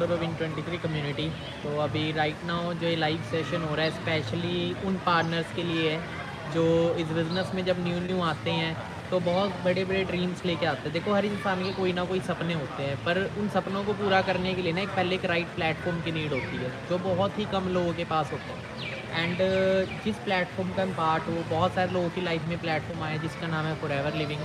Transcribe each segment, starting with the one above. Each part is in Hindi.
Founder of Win23 community. तो अभी राइट नाउ जो ये लाइव सेशन हो रहा है स्पेशली उन पार्टनर्स के लिए है जो इस बिज़नेस में जब न्यू आते हैं तो बहुत बड़े बड़े ड्रीम्स लेके आते हैं। देखो हर इंसान के कोई ना कोई सपने होते हैं, पर उन सपनों को पूरा करने के लिए ना एक पहले एक राइट प्लेटफॉर्म की नीड होती है जो बहुत ही कम लोगों के पास होता है। एंड जिस प्लेटफॉर्म का हम पार्ट हो, बहुत सारे लोगों की लाइफ में प्लेटफॉर्म आया जिसका नाम है फॉरएवर लिविंग।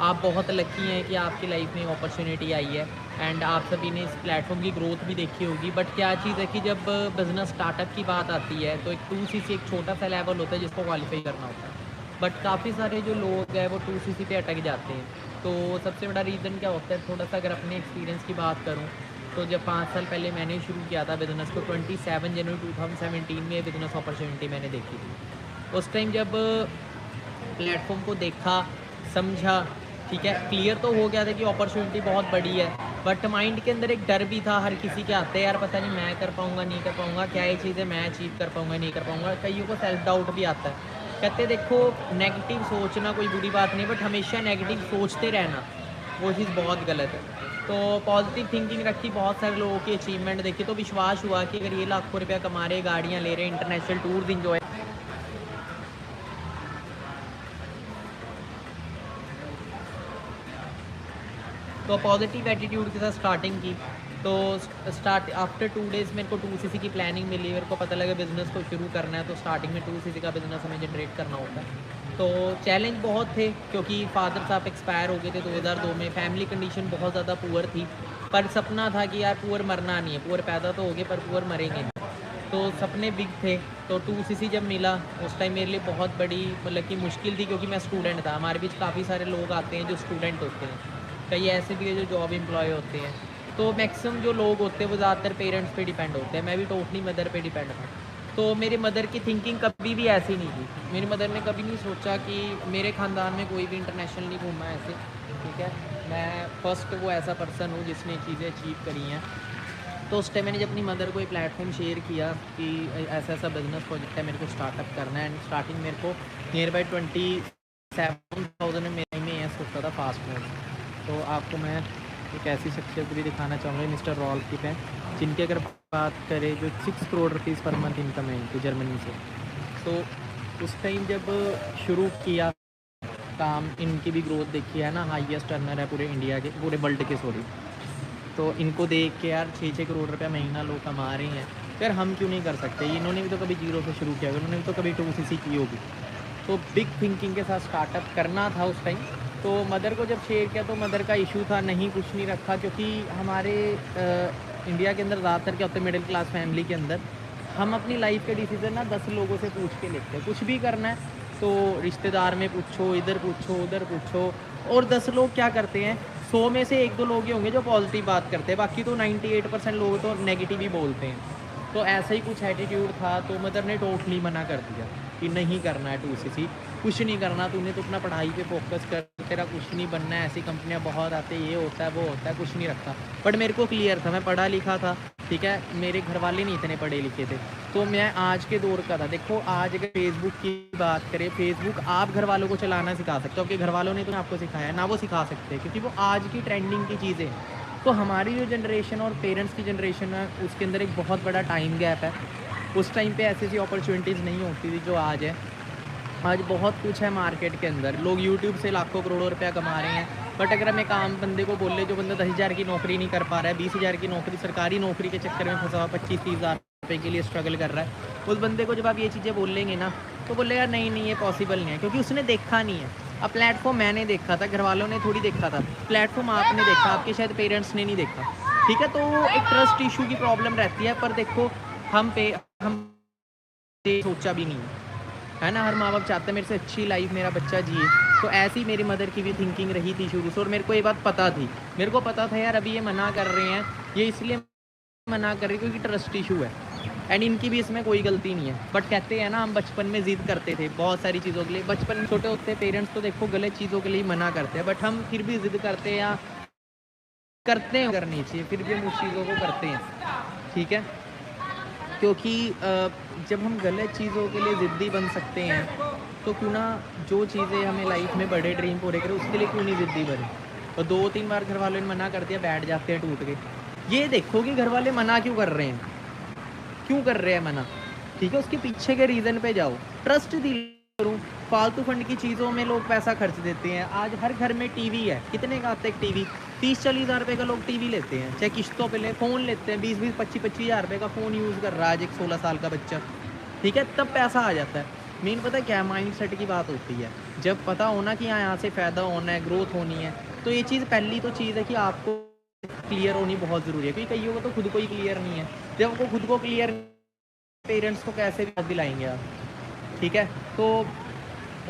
आप बहुत लकी हैं कि आपकी लाइफ में अपॉर्चुनिटी आई है एंड आप सभी ने इस प्लेटफॉर्म की ग्रोथ भी देखी होगी। बट क्या चीज़ है कि जब बिज़नेस स्टार्टअप की बात आती है तो एक 2cc एक छोटा सा लेवल होता है जिसको क्वालिफाई करना होता है। बट काफ़ी सारे जो लोग हैं वो 2cc पे अटक जाते हैं। तो सबसे बड़ा रीज़न क्या होता है, थोड़ा सा अगर अपने एक्सपीरियंस की बात करूँ तो जब 5 साल पहले मैंने शुरू किया था बिज़नेस को 27 जनवरी 2017 में बिज़नेस अपॉर्चुनिटी मैंने देखी थी। उस टाइम जब प्लेटफॉर्म को देखा, समझा, ठीक है, क्लियर तो हो गया था कि अपॉर्चुनिटी बहुत बड़ी है। बट माइंड के अंदर एक डर भी था, हर किसी के आते हैं यार पता नहीं मैं कर पाऊँगा नहीं कर पाऊँगा, क्या ये चीज़ है मैं अचीव कर पाऊँगा नहीं कर पाऊँगा। कईयों को सेल्फ डाउट भी आता है। कहते देखो नेगेटिव सोचना कोई बुरी बात नहीं, बट हमेशा नेगेटिव सोचते रहना वो चीज़ बहुत गलत है। तो पॉजिटिव थिंकिंग रखी, बहुत सारे लोगों की अचीवमेंट देखी तो विश्वास हुआ कि अगर ये लाखों रुपया कमा रहे, गाड़ियाँ ले रहे, इंटरनेशनल टूर्स इंजॉय, तो पॉजिटिव एटीट्यूड के साथ स्टार्टिंग की। तो स्टार्ट आफ्टर 2 डेज़ मेरे को 2cc की प्लानिंग मिली। मेरे को पता लगा बिज़नेस को शुरू करना है तो स्टार्टिंग में 2cc का बिज़नेस हमें जनरेट करना होता है। तो चैलेंज बहुत थे क्योंकि फादर साहब एक्सपायर हो गए थे 2002 में, फैमिली कंडीशन बहुत ज़्यादा पुअर थी। पर सपना था कि यार पुअर मरना नहीं है, पुअर पैदा तो हो गए पर पुअर मरेंगे नहीं। तो सपने बिग थे। तो 2cc जब मिला उस टाइम मेरे लिए बहुत बड़ी मतलब कि मुश्किल थी क्योंकि मैं स्टूडेंट था। हमारे बीच काफ़ी सारे लोग आते हैं जो स्टूडेंट होते हैं, कई ऐसे भी है जो जॉब एम्प्लॉय होते हैं। तो मैक्सिमम जो लोग होते हैं वो ज़्यादातर पेरेंट्स पे डिपेंड होते हैं। मैं भी टोटली मदर पे डिपेंड था। तो मेरे मदर की थिंकिंग कभी भी ऐसी नहीं थी। मेरी मदर ने कभी नहीं सोचा कि मेरे ख़ानदान में कोई भी इंटरनेशनल नहीं घूमा है ऐसे, ठीक है। मैं फर्स्ट वो ऐसा पर्सन हूँ जिसने चीज़ें अचीव करी हैं। तो उस टाइम मैंने जब अपनी मदर को एक प्लेटफॉर्म शेयर किया कि ऐसा ऐसा बिजनेस प्रोजेक्ट है, मेरे को स्टार्टअप करना है। एंड स्टार्टिंग मेरे को नियर बाई 27,000 में होता था फास्ट फूड। तो आपको मैं एक ऐसी शख्सियत भी दिखाना चाहूँगा, मिस्टर रॉल्फ हैं, जिनकी अगर बात करें जो 6 crore rupees per month income है इनकी जर्मनी से। तो उस टाइम जब शुरू किया काम, इनकी भी ग्रोथ देखी है ना, हाईएस्ट अर्नर है पूरे इंडिया के, पूरे वर्ल्ड के सॉरी। तो इनको देख के यार 6-6 करोड़ रुपया महीना लोग कमा रहे हैं, फिर हम क्यों नहीं कर सकते। इन्होंने भी तो कभी जीरो से शुरू किया, उन्होंने भी तो कभी 2cc की होगी। तो बिग थिंकिंग के साथ स्टार्टअप करना था उस टाइम। तो मदर को जब शेयर किया तो मदर का इशू था, नहीं कुछ नहीं रखा, क्योंकि हमारे इंडिया के अंदर ज़्यादातर क्या होता है, मिडिल क्लास फैमिली के अंदर हम अपनी लाइफ के डिसीजन ना 10 लोगों से पूछ के लेते हैं। कुछ भी करना है तो रिश्तेदार में पूछो, इधर पूछो, उधर पूछो। और 10 लोग क्या करते हैं, 100 में से 1-2 लोग ही होंगे जो पॉजिटिव बात करते हैं, बाकी तो 98% लोग तो नेगेटिव ही बोलते हैं। तो ऐसा ही कुछ एटीट्यूड था। तो मदर ने टोटली मना कर दिया कि नहीं करना है 2cc, कुछ नहीं करना, तूने तो अपना पढ़ाई पे फोकस कर, तेरा कुछ नहीं बनना है, ऐसी कंपनियां बहुत आते हैं, ये होता है वो होता है, कुछ नहीं रखता। बट मेरे को क्लियर था, मैं पढ़ा लिखा था, ठीक है, मेरे घर वाले नहीं इतने पढ़े लिखे थे। तो मैं आज के दौर का था। देखो आज अगर फेसबुक की बात करें, फेसबुक आप घर वालों को चलाना सिखा सकते हो, आपके घर वालों ने तो आपको सिखाया ना, वो सिखा सकते हैं क्योंकि वो आज की ट्रेंडिंग की चीज़ें हैं। तो हमारी जो जनरेशन और पेरेंट्स की जनरेशन है उसके अंदर एक बहुत बड़ा टाइम गैप है। उस टाइम पे ऐसी ऐसी अपॉर्चुनिटीज़ नहीं होती थी जो आज है। आज बहुत कुछ है मार्केट के अंदर, लोग यूट्यूब से लाखों करोड़ों रुपया कमा रहे हैं। बट अगर हमें काम बंदे को बोले, जो बंदा 10,000 की नौकरी नहीं कर पा रहा है, 20,000 की नौकरी, सरकारी नौकरी के चक्कर में फंसा हुआ 25-30 हज़ार रुपये के लिए स्ट्रगल कर रहा है, उस बंदे को जब आप ये चीज़ें बोलेंगे ना तो बोलेगा नहीं नहीं ये पॉसिबल नहीं है, क्योंकि उसने देखा नहीं है। अब प्लेटफॉर्म मैंने देखा था, घर वालों ने थोड़ी देखा था, प्लेटफॉर्म आपने देखा, आपके शायद पेरेंट्स ने नहीं देखा, ठीक है। तो एक ट्रस्ट इशू की प्रॉब्लम रहती है। पर देखो हम सोचा भी नहीं है ना, हर माँ बाप चाहते हैं मेरे से अच्छी लाइफ मेरा बच्चा जिए। तो ऐसी मेरी मदर की भी थिंकिंग रही थी शुरू से। और मेरे को ये बात पता थी, मेरे को पता था यार अभी ये मना कर रहे हैं, ये इसलिए मना कर रहे हैं क्योंकि ट्रस्ट इशू है। एंड इनकी भी इसमें कोई गलती नहीं है। बट कहते हैं ना, हम बचपन में जिद करते थे बहुत सारी चीज़ों के लिए। बचपन में छोटे होते पेरेंट्स तो देखो गलत चीज़ों के लिए मना करते हैं, बट हम फिर भी जिद करते हैं या करते हैं, करनी चाहिए, फिर भी हम उस चीज़ों को करते हैं, ठीक है। क्योंकि जब हम गलत चीज़ों के लिए ज़िद्दी बन सकते हैं तो क्यों ना जो चीज़ें हमें लाइफ में बड़े ड्रीम पूरे करें उसके लिए क्यों नहीं ज़िद्दी बने। और 2-3 बार घर वालों ने मना कर दिया, बैठ जाते हैं टूट के। ये देखो कि घर वाले मना क्यों कर रहे हैं, क्यों कर रहे हैं मना, ठीक है, उसके पीछे के रीज़न पे जाओ, ट्रस्ट दिल करूँ। फालतू फंड की चीज़ों में लोग पैसा खर्च देते हैं। आज हर घर में टीवी है, कितने का आता है एक टीवी? 30-40 हज़ार रुपये का लोग टीवी लेते हैं, चाहे किस्तों पे ले। फ़ोन लेते हैं 20-20, 25-25 हज़ार रुपये का फ़ोन यूज़ कर रहा है आज एक 16 साल का बच्चा, ठीक है, तब पैसा आ जाता है। मेन पता है क्या, माइंड सेट की बात होती है। जब पता होना कि यहाँ से फ़ायदा होना है, ग्रोथ होनी है, तो ये चीज़ पहली तो चीज़ है कि आपको क्लियर होनी बहुत ज़रूरी है, क्योंकि कईयों को तो खुद को ही क्लियर नहीं है। जब आपको खुद को क्लियर, पेरेंट्स को कैसे भी दिलाएंगे आप, ठीक है। तो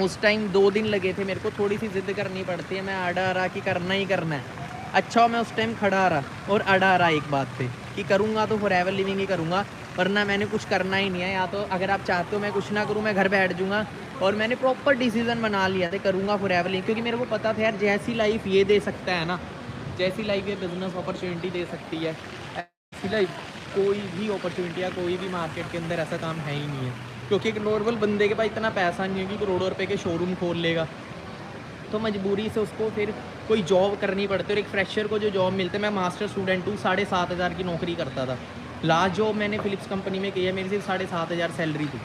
उस टाइम 2 दिन लगे थे मेरे को, थोड़ी सी ज़िद करनी पड़ती है, मैं अड़ा रहा कि करना ही करना है। अच्छा मैं उस टाइम खड़ा रहा और अड़ा रहा एक बात पे कि करूँगा तो फॉरएवर लिविंग ही करूँगा, वरना मैंने कुछ करना ही नहीं है। या तो अगर आप चाहते हो मैं कुछ ना करूँ, मैं घर बैठ जाऊँगा। और मैंने प्रॉपर डिसीजन बना लिया था, करूँगा फॉरएवर लिविंग, क्योंकि मेरे को पता था यार जैसी लाइफ ये दे सकता है ना, जैसी लाइफ ये बिज़नेस अपॉर्चुनिटी दे सकती है, ऐसी लाइफ कोई भी अपॉर्चुनिटी या कोई भी मार्केट के अंदर ऐसा काम है ही नहीं है। क्योंकि एक नॉर्मल बंदे के पास इतना पैसा नहीं है कि करोड़ों रुपए के शोरूम खोल लेगा, तो मजबूरी से उसको फिर कोई जॉब करनी पड़ती है। और एक फ्रेशर को जो जॉब मिलते, मैं मास्टर स्टूडेंट हूँ, 7,500 की नौकरी करता था। लास्ट जॉब मैंने फिलिप्स कंपनी में की है, मेरी सिर्फ 7,500 सैलरी थी।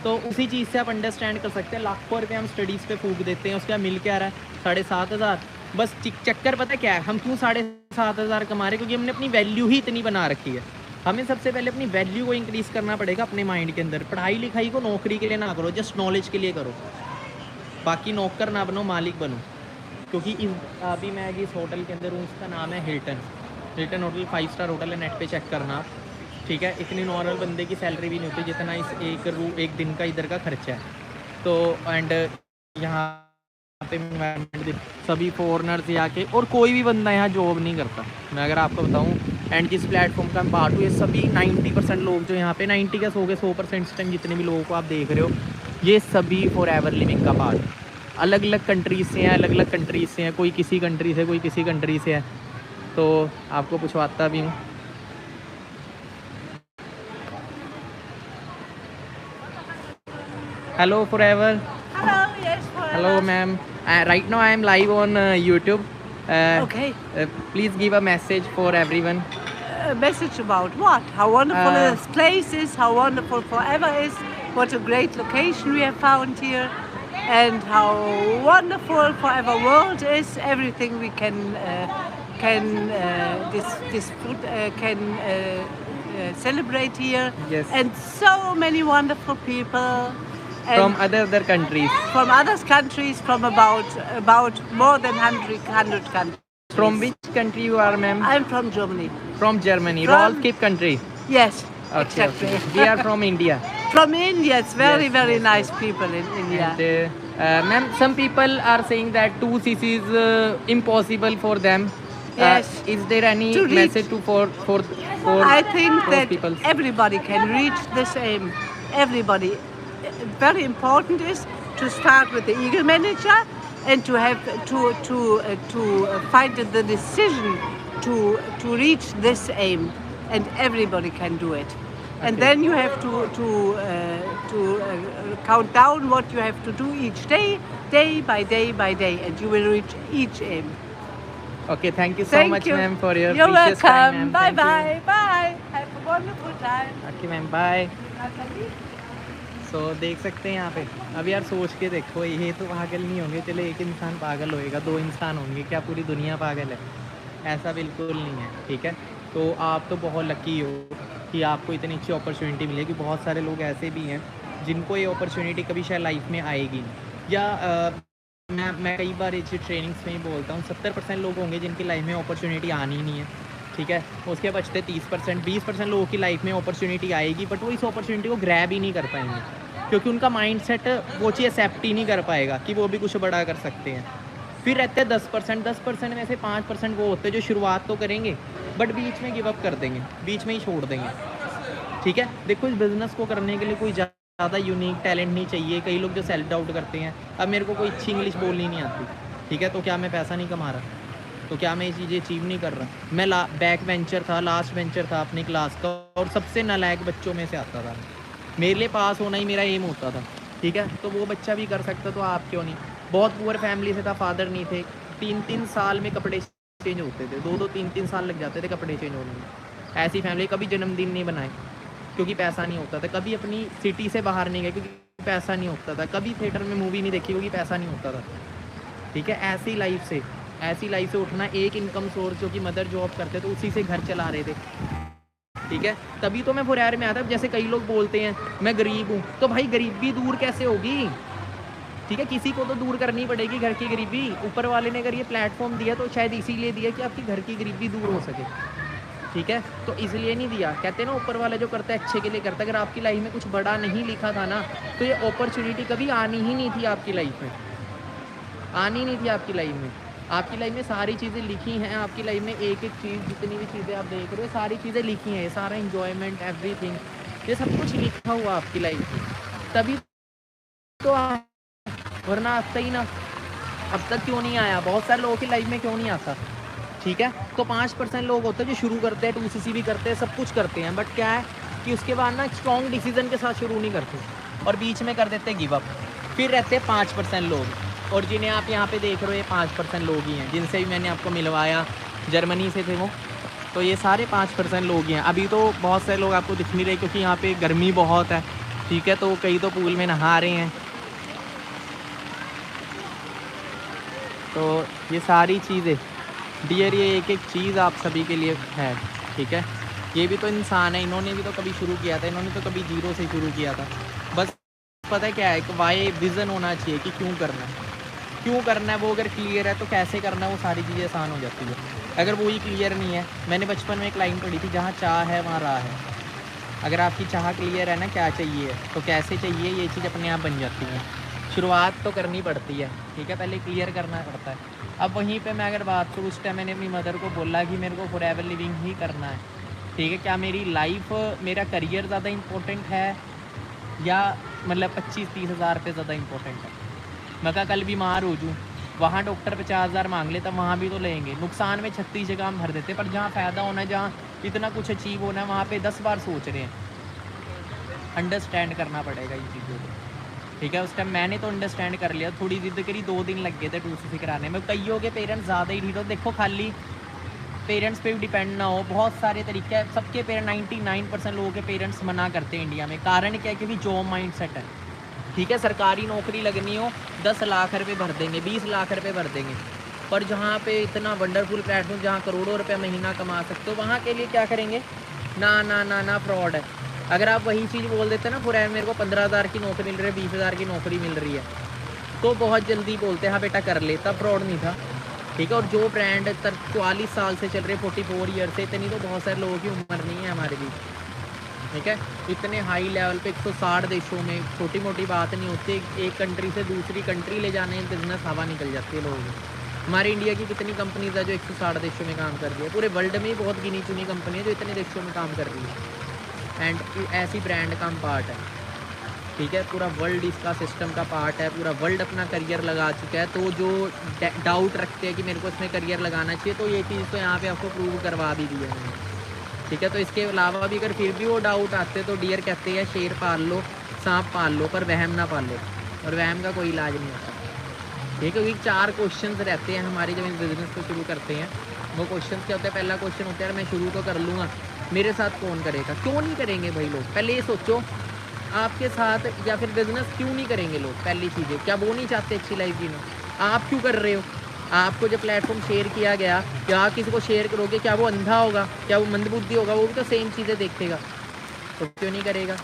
तो उसी चीज़ से आप अंडरस्टैंड कर सकते हैं, लाखों रुपये हम स्टडीज़ पे फूक देते हैं, उसके बाद मिल क्या रहा है 7,500। बस चक्कर पता है क्या है, हम क्यों 7,500 कमा रहे हैं? क्योंकि हमने अपनी वैल्यू ही इतनी बना रखी है। हमें सबसे पहले अपनी वैल्यू को इंक्रीज़ करना पड़ेगा अपने माइंड के अंदर। पढ़ाई लिखाई को नौकरी के लिए ना करो, जस्ट नॉलेज के लिए करो। बाकी नौकर ना बनो, मालिक बनो। क्योंकि अभी मैं जिस होटल के अंदर हूँ उसका नाम है हिल्टन होटल, 5 स्टार होटल है, नेट पे चेक करना आप, ठीक है। इतनी नॉर्मल बंदे की सैलरी भी नहीं होती जितना इस एक दिन का इधर का खर्चा है। तो एंड यहाँ पे सभी फॉरनर्स यहाँ के, और कोई भी बंदा यहाँ जॉब नहीं करता, मैं अगर आपको बताऊँ। एंड जिस प्लेटफॉर्म का हम पार्ट हुए, सभी 90% लोग जो यहाँ पे 90 का 100% इस टाइम जितने भी लोगों को आप देख रहे हो, ये सभी फॉरएवर लिविंग का पार्ट। अलग अलग कंट्रीज से हैं, अलग अलग कंट्रीज से हैं, कोई किसी कंट्री से, कोई किसी कंट्री से है। तो आपको पूछवाता भी हूँ। Hello forever. Hello, yes, forever. Hello ma'am. Right now I am live on YouTube. Okay. Please give a message for everyone. A message about what? How wonderful Uh, this place is, how wonderful Forever is, what a great location we have found here, and how wonderful Forever World is. Everything we this food can celebrate here, Yes. and so many wonderful people. From other countries. From other countries, from about more than 100 countries. From which country you are, ma'am? I'm from Germany. From Germany. From- Rolf Kip country. Yes, Okay, exactly. okay. We are from India. From India. It's very, Yes, very yes, nice people in India. And, ma'am, some people are saying that 2cc is impossible for them. Yes. Is there any To reach- message for I think those that people? everybody can reach this aim. Everybody. Very important is to start with the Eagle Manager and to have to find the decision to reach this aim, and everybody can do it. And Okay. then you have to count down what you have to do each day, day by day by day, and you will reach each aim. Okay, thank you so Thank much, you. ma'am, for your You're precious time, welcome. ma'am. Bye Thank you. bye. Bye. Have a wonderful time. Okay, ma'am. Bye. सो देख सकते हैं यहाँ पे। अब यार सोच के देखो, ये तो पागल नहीं होंगे, चलो एक इंसान पागल होएगा, 2 इंसान होंगे, क्या पूरी दुनिया पागल है? ऐसा बिल्कुल नहीं है, ठीक है। तो आप तो बहुत लकी हो कि आपको इतनी अच्छी अपॉर्चुनिटी मिली, कि बहुत सारे लोग ऐसे भी हैं जिनको ये अपॉर्चुनिटी कभी शायद लाइफ में आएगी नहीं। या मैं कई बार इसी ट्रेनिंग्स में ही बोलता हूँ, 70% लोग होंगे जिनकी लाइफ में अपॉर्चुनिटी आनी ही नहीं है, ठीक है। उसके बचते 30%, 20% लोगों की लाइफ में अपॉर्चुनिटी आएगी, बट वो इस अपॉर्चुनिटी को ग्रैब ही नहीं कर पाएंगे, क्योंकि उनका माइंडसेट वो चीज़ एक्सेप्ट ही नहीं कर पाएगा कि वो भी कुछ बड़ा कर सकते हैं। फिर रहते हैं 10% में से 5% वो होते हैं जो शुरुआत तो करेंगे बट बीच में गिव अप कर देंगे, बीच में ही छोड़ देंगे, ठीक है। देखो, इस बिज़नेस को करने के लिए कोई ज़्यादा यूनिक टैलेंट नहीं चाहिए। कई लोग जो सेल्फ डाउट करते हैं, अब मेरे को कोई अच्छी इंग्लिश बोलनी नहीं आती, ठीक है, तो क्या मैं पैसा नहीं कमा रहा? तो क्या मैं ये चीज़ें अचीव नहीं कर रहा? मैं बैक वेंचर था, लास्ट वेंचर था अपनी क्लास का, और सबसे नालायक बच्चों में से आता था। मेरे लिए पास होना ही मेरा एम होता था, ठीक है। तो वो बच्चा भी कर सकता, तो आप क्यों नहीं? बहुत पुअर फैमिली से था, फादर नहीं थे, 3-3 साल में कपड़े चेंज होते थे, 2-2 3-3 साल लग जाते थे कपड़े चेंज होने में। ऐसी फैमिली कभी जन्मदिन नहीं बनाए क्योंकि पैसा नहीं होता था, कभी अपनी सिटी से बाहर नहीं गए क्योंकि पैसा नहीं होता था, कभी थिएटर में मूवी नहीं देखी क्योंकि पैसा नहीं होता था। ठीक है, ऐसी लाइफ से उठना, एक इनकम सोर्स जो कि मदर जॉब करते तो उसी से घर चला रहे थे। ठीक है, तभी तो मैं फुरैर में आता। जैसे कई लोग बोलते हैं मैं गरीब हूँ, तो भाई गरीबी दूर कैसे होगी? ठीक है, किसी को तो दूर करनी पड़ेगी घर की गरीबी। ऊपर वाले ने अगर ये प्लेटफॉर्म दिया तो शायद इसीलिए दिया कि आपकी घर की गरीबी दूर हो सके। ठीक है, तो इसलिए नहीं दिया। कहते हैं ना ऊपर वाला जो करता है अच्छे के लिए करता है। अगर आपकी लाइफ में कुछ बड़ा नहीं लिखा था ना, तो ये अपॉर्चुनिटी कभी आनी ही नहीं थी आपकी लाइफ में, आनी नहीं थी आपकी लाइफ में। आपकी लाइफ में सारी चीज़ें लिखी हैं, आपकी लाइफ में एक एक चीज़, जितनी भी चीज़ें आप देख रहे हो सारी चीज़ें लिखी हैं, सारा इन्जॉयमेंट, एवरीथिंग, ये सब कुछ लिखा हुआ आपकी लाइफ में, तभी तो वरना आता ही ना। अब तक क्यों नहीं आया? बहुत सारे लोगों की लाइफ में क्यों नहीं आता? ठीक है, तो 5% लोग होते हैं जो शुरू करते हैं, 2cc भी करते हैं, सब कुछ करते हैं, बट क्या है कि उसके बाद ना स्ट्रॉन्ग डिसीजन के साथ शुरू नहीं करते और बीच में कर देते गिव अप। फिर रहते हैं 5% लोग, और जिन्हें आप यहाँ पे देख रहे हो ये 5% लोग ही हैं, जिनसे भी मैंने आपको मिलवाया, जर्मनी से थे वो, तो ये सारे 5% लोग ही हैं। अभी तो बहुत सारे लोग आपको दिख नहीं रहे क्योंकि यहाँ पे गर्मी बहुत है। ठीक है, तो कई तो पूल में नहा रहे हैं। तो ये सारी चीज़ें डियर, ये एक एक चीज़ आप सभी के लिए है। ठीक है, ये भी तो इंसान है, इन्होंने भी तो कभी शुरू किया था, इन्होंने तो कभी जीरो से शुरू किया था। बस पता है क्या है कि वाई विज़न होना चाहिए कि क्यों करना है, क्यों करना है। वो अगर क्लियर है तो कैसे करना है वो सारी चीज़ें आसान हो जाती है। अगर वो ही क्लियर नहीं है, मैंने बचपन में एक लाइन पढ़ी थी, जहाँ चाह है वहाँ राह है। अगर आपकी चाह क्लियर है ना क्या चाहिए तो कैसे चाहिए, ये चीज़ अपने आप बन जाती है। शुरुआत तो करनी पड़ती है। ठीक है, पहले क्लियर करना पड़ता है। अब वहीं पे मैं अगर बात करूँ, उस टाइम मैंने अपनी मदर को बोला कि मेरे को फॉरएवर लिविंग ही करना है। ठीक है, क्या मेरी लाइफ, मेरा करियर ज़्यादा इम्पोर्टेंट है या मतलब 25-30 हज़ार रुपये ज़्यादा इम्पोर्टेंट है? मैं कहा कल बीमार हो जूँ, वहाँ डॉक्टर 50,000 मांग ले, तब वहाँ भी तो लेंगे। नुकसान में 36 जगह हम भर देते, पर जहाँ फ़ायदा होना है, जहाँ इतना कुछ अचीव होना है, वहाँ पे 10 बार सोच रहे हैं। अंडरस्टैंड करना पड़ेगा इन चीज़ों को। ठीक है, उस टाइम मैंने तो अंडरस्टैंड कर लिया, थोड़ी जिद करी, 2 दिन लग गए थे 2cc कराने में। कईयों के पेरेंट्स ज़्यादा ही ढीठ हो। देखो, खाली पेरेंट्स पे भी डिपेंड ना हो, बहुत सारे तरीके हैं। सबके पेरेंट्स, 99% लोगों के पेरेंट्स मना करते हैं इंडिया में। कारण क्या है? क्योंकि जॉब माइंड सेट है। ठीक है, सरकारी नौकरी लगनी हो 10 लाख रुपये भर देंगे, 20 लाख रुपये भर देंगे, पर जहाँ पे इतना वंडरफुल प्लेटफॉर्म जहाँ करोड़ों रुपये महीना कमा सकते हो, वहाँ के लिए क्या करेंगे? ना ना ना ना, फ्रॉड है। अगर आप वही चीज़ बोल देते ना, पूरा मेरे को 15,000 की नौकरी मिल रही है, 20,000 की नौकरी मिल रही है, तो बहुत जल्दी बोलते हैं हाँ बेटा कर ले, तब फ्रॉड नहीं था। ठीक है, और जो ब्रांड 44 साल से चल रहे, 44 ईयर से, इतनी तो बहुत सारे लोगों की उम्र नहीं है हमारे बीच। ठीक है, इतने हाई लेवल पे 160 देशों में छोटी मोटी बात नहीं होती। एक कंट्री से दूसरी कंट्री ले जाने में बिजनेस हवा निकल जाती है लोगों की। हमारे इंडिया की कितनी कंपनीज है जो 160 देशों में काम कर रही है? पूरे वर्ल्ड में ही बहुत गिनी चुनी कंपनी है जो इतने देशों में काम कर रही है, एंड ऐसी ब्रांड का पार्ट है। ठीक है, पूरा वर्ल्ड इसका सिस्टम का पार्ट है, पूरा वर्ल्ड अपना करियर लगा चुका है। तो जो डाउट रखते हैं कि मेरे को इसमें करियर लगाना चाहिए, तो ये चीज़ तो यहाँ पे आपको प्रूव करवा भी दी है। ठीक है, तो इसके अलावा भी अगर फिर भी वो डाउट आते तो डियर कहते हैं शेर पाल लो, सांप पाल लो, पर वहम ना पालो, और वहम का कोई इलाज नहीं होता। ठीक है, क्योंकि 4 क्वेश्चंस रहते हैं हमारे जब इस बिज़नेस को शुरू करते हैं। वो क्वेश्चंस क्या होता है? पहला क्वेश्चन होता है मैं शुरू तो कर लूँगा, मेरे साथ कौन करेगा? क्यों नहीं करेंगे भाई लोग? पहले ये सोचो, आपके साथ या फिर बिज़नेस क्यों नहीं करेंगे लोग? पहली चीज़ है, क्या वो नहीं चाहते अच्छी लाइफ जीना? आप क्यों कर रहे हो? आपको जो प्लेटफॉर्म शेयर किया गया, क्या किसी को शेयर करोगे? क्या वो अंधा होगा? क्या वो मंदबुद्धि होगा? वो भी तो सेम चीज़ें देखेगा, तो क्यों नहीं करेगा?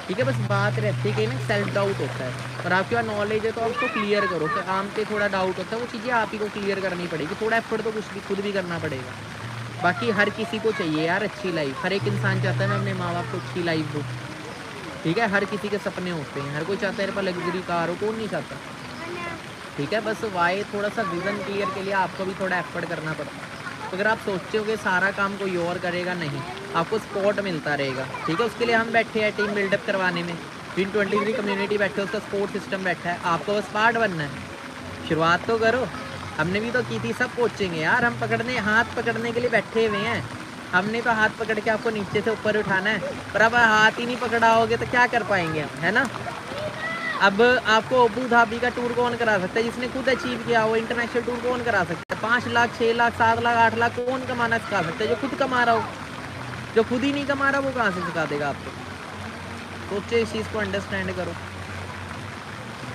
ठीक है, बस बात रहती है कि ना सेल्फ डाउट होता है, और आपके पास नॉलेज है तो आप उसको क्लियर करो। तो आम पे थोड़ा डाउट होता है, वो चीज़ें आप ही को क्लियर करनी पड़ेगी। थोड़ा एफर्ट तो कुछ भी खुद भी करना पड़ेगा। बाकी हर किसी को चाहिए यार अच्छी लाइफ, हर एक इंसान चाहता है मैं अपने माँ बाप को अच्छी लाइफ दूँ। ठीक है, हर किसी के सपने होते हैं, हर कोई चाहता है मेरे पास लग्जरी कार हो, कौन नहीं चाहता? ठीक है, बस वाई थोड़ा सा विज़न क्लियर के लिए आपको भी थोड़ा एफर्ट करना पड़ता है। तो अगर आप सोचते हो कि सारा काम कोई और करेगा, नहीं, आपको सपोर्ट मिलता रहेगा। ठीक है, उसके लिए हम बैठे हैं टीम बिल्डअप करवाने में। विन 23 कम्युनिटी बैठे, उसका सपोर्ट सिस्टम बैठा है, आपको बस पार्ट बनना है। शुरुआत तो करो, हमने भी तो की थी, सब पहुँचेंगे यार। हम हाथ पकड़ने के लिए बैठे हुए हैं। हमने तो हाथ पकड़ के आपको नीचे से ऊपर उठाना है, पर अब हाथ ही नहीं पकड़ाओगे तो क्या कर पाएंगे हम, है ना? अब आपको अबू धाबी का टूर कौन करा सकता है? जिसने खुद अचीव किया हो। इंटरनेशनल टूर कौन करा सकता है? 5 लाख 6 लाख 7 लाख 8 लाख कौन कमाना सिखा सकता है? जो खुद कमा रहा हो। जो खुद ही नहीं कमा रहा वो कहाँ से सिखा देगा आपको? सोचो, इस चीज़ को अंडरस्टैंड करो,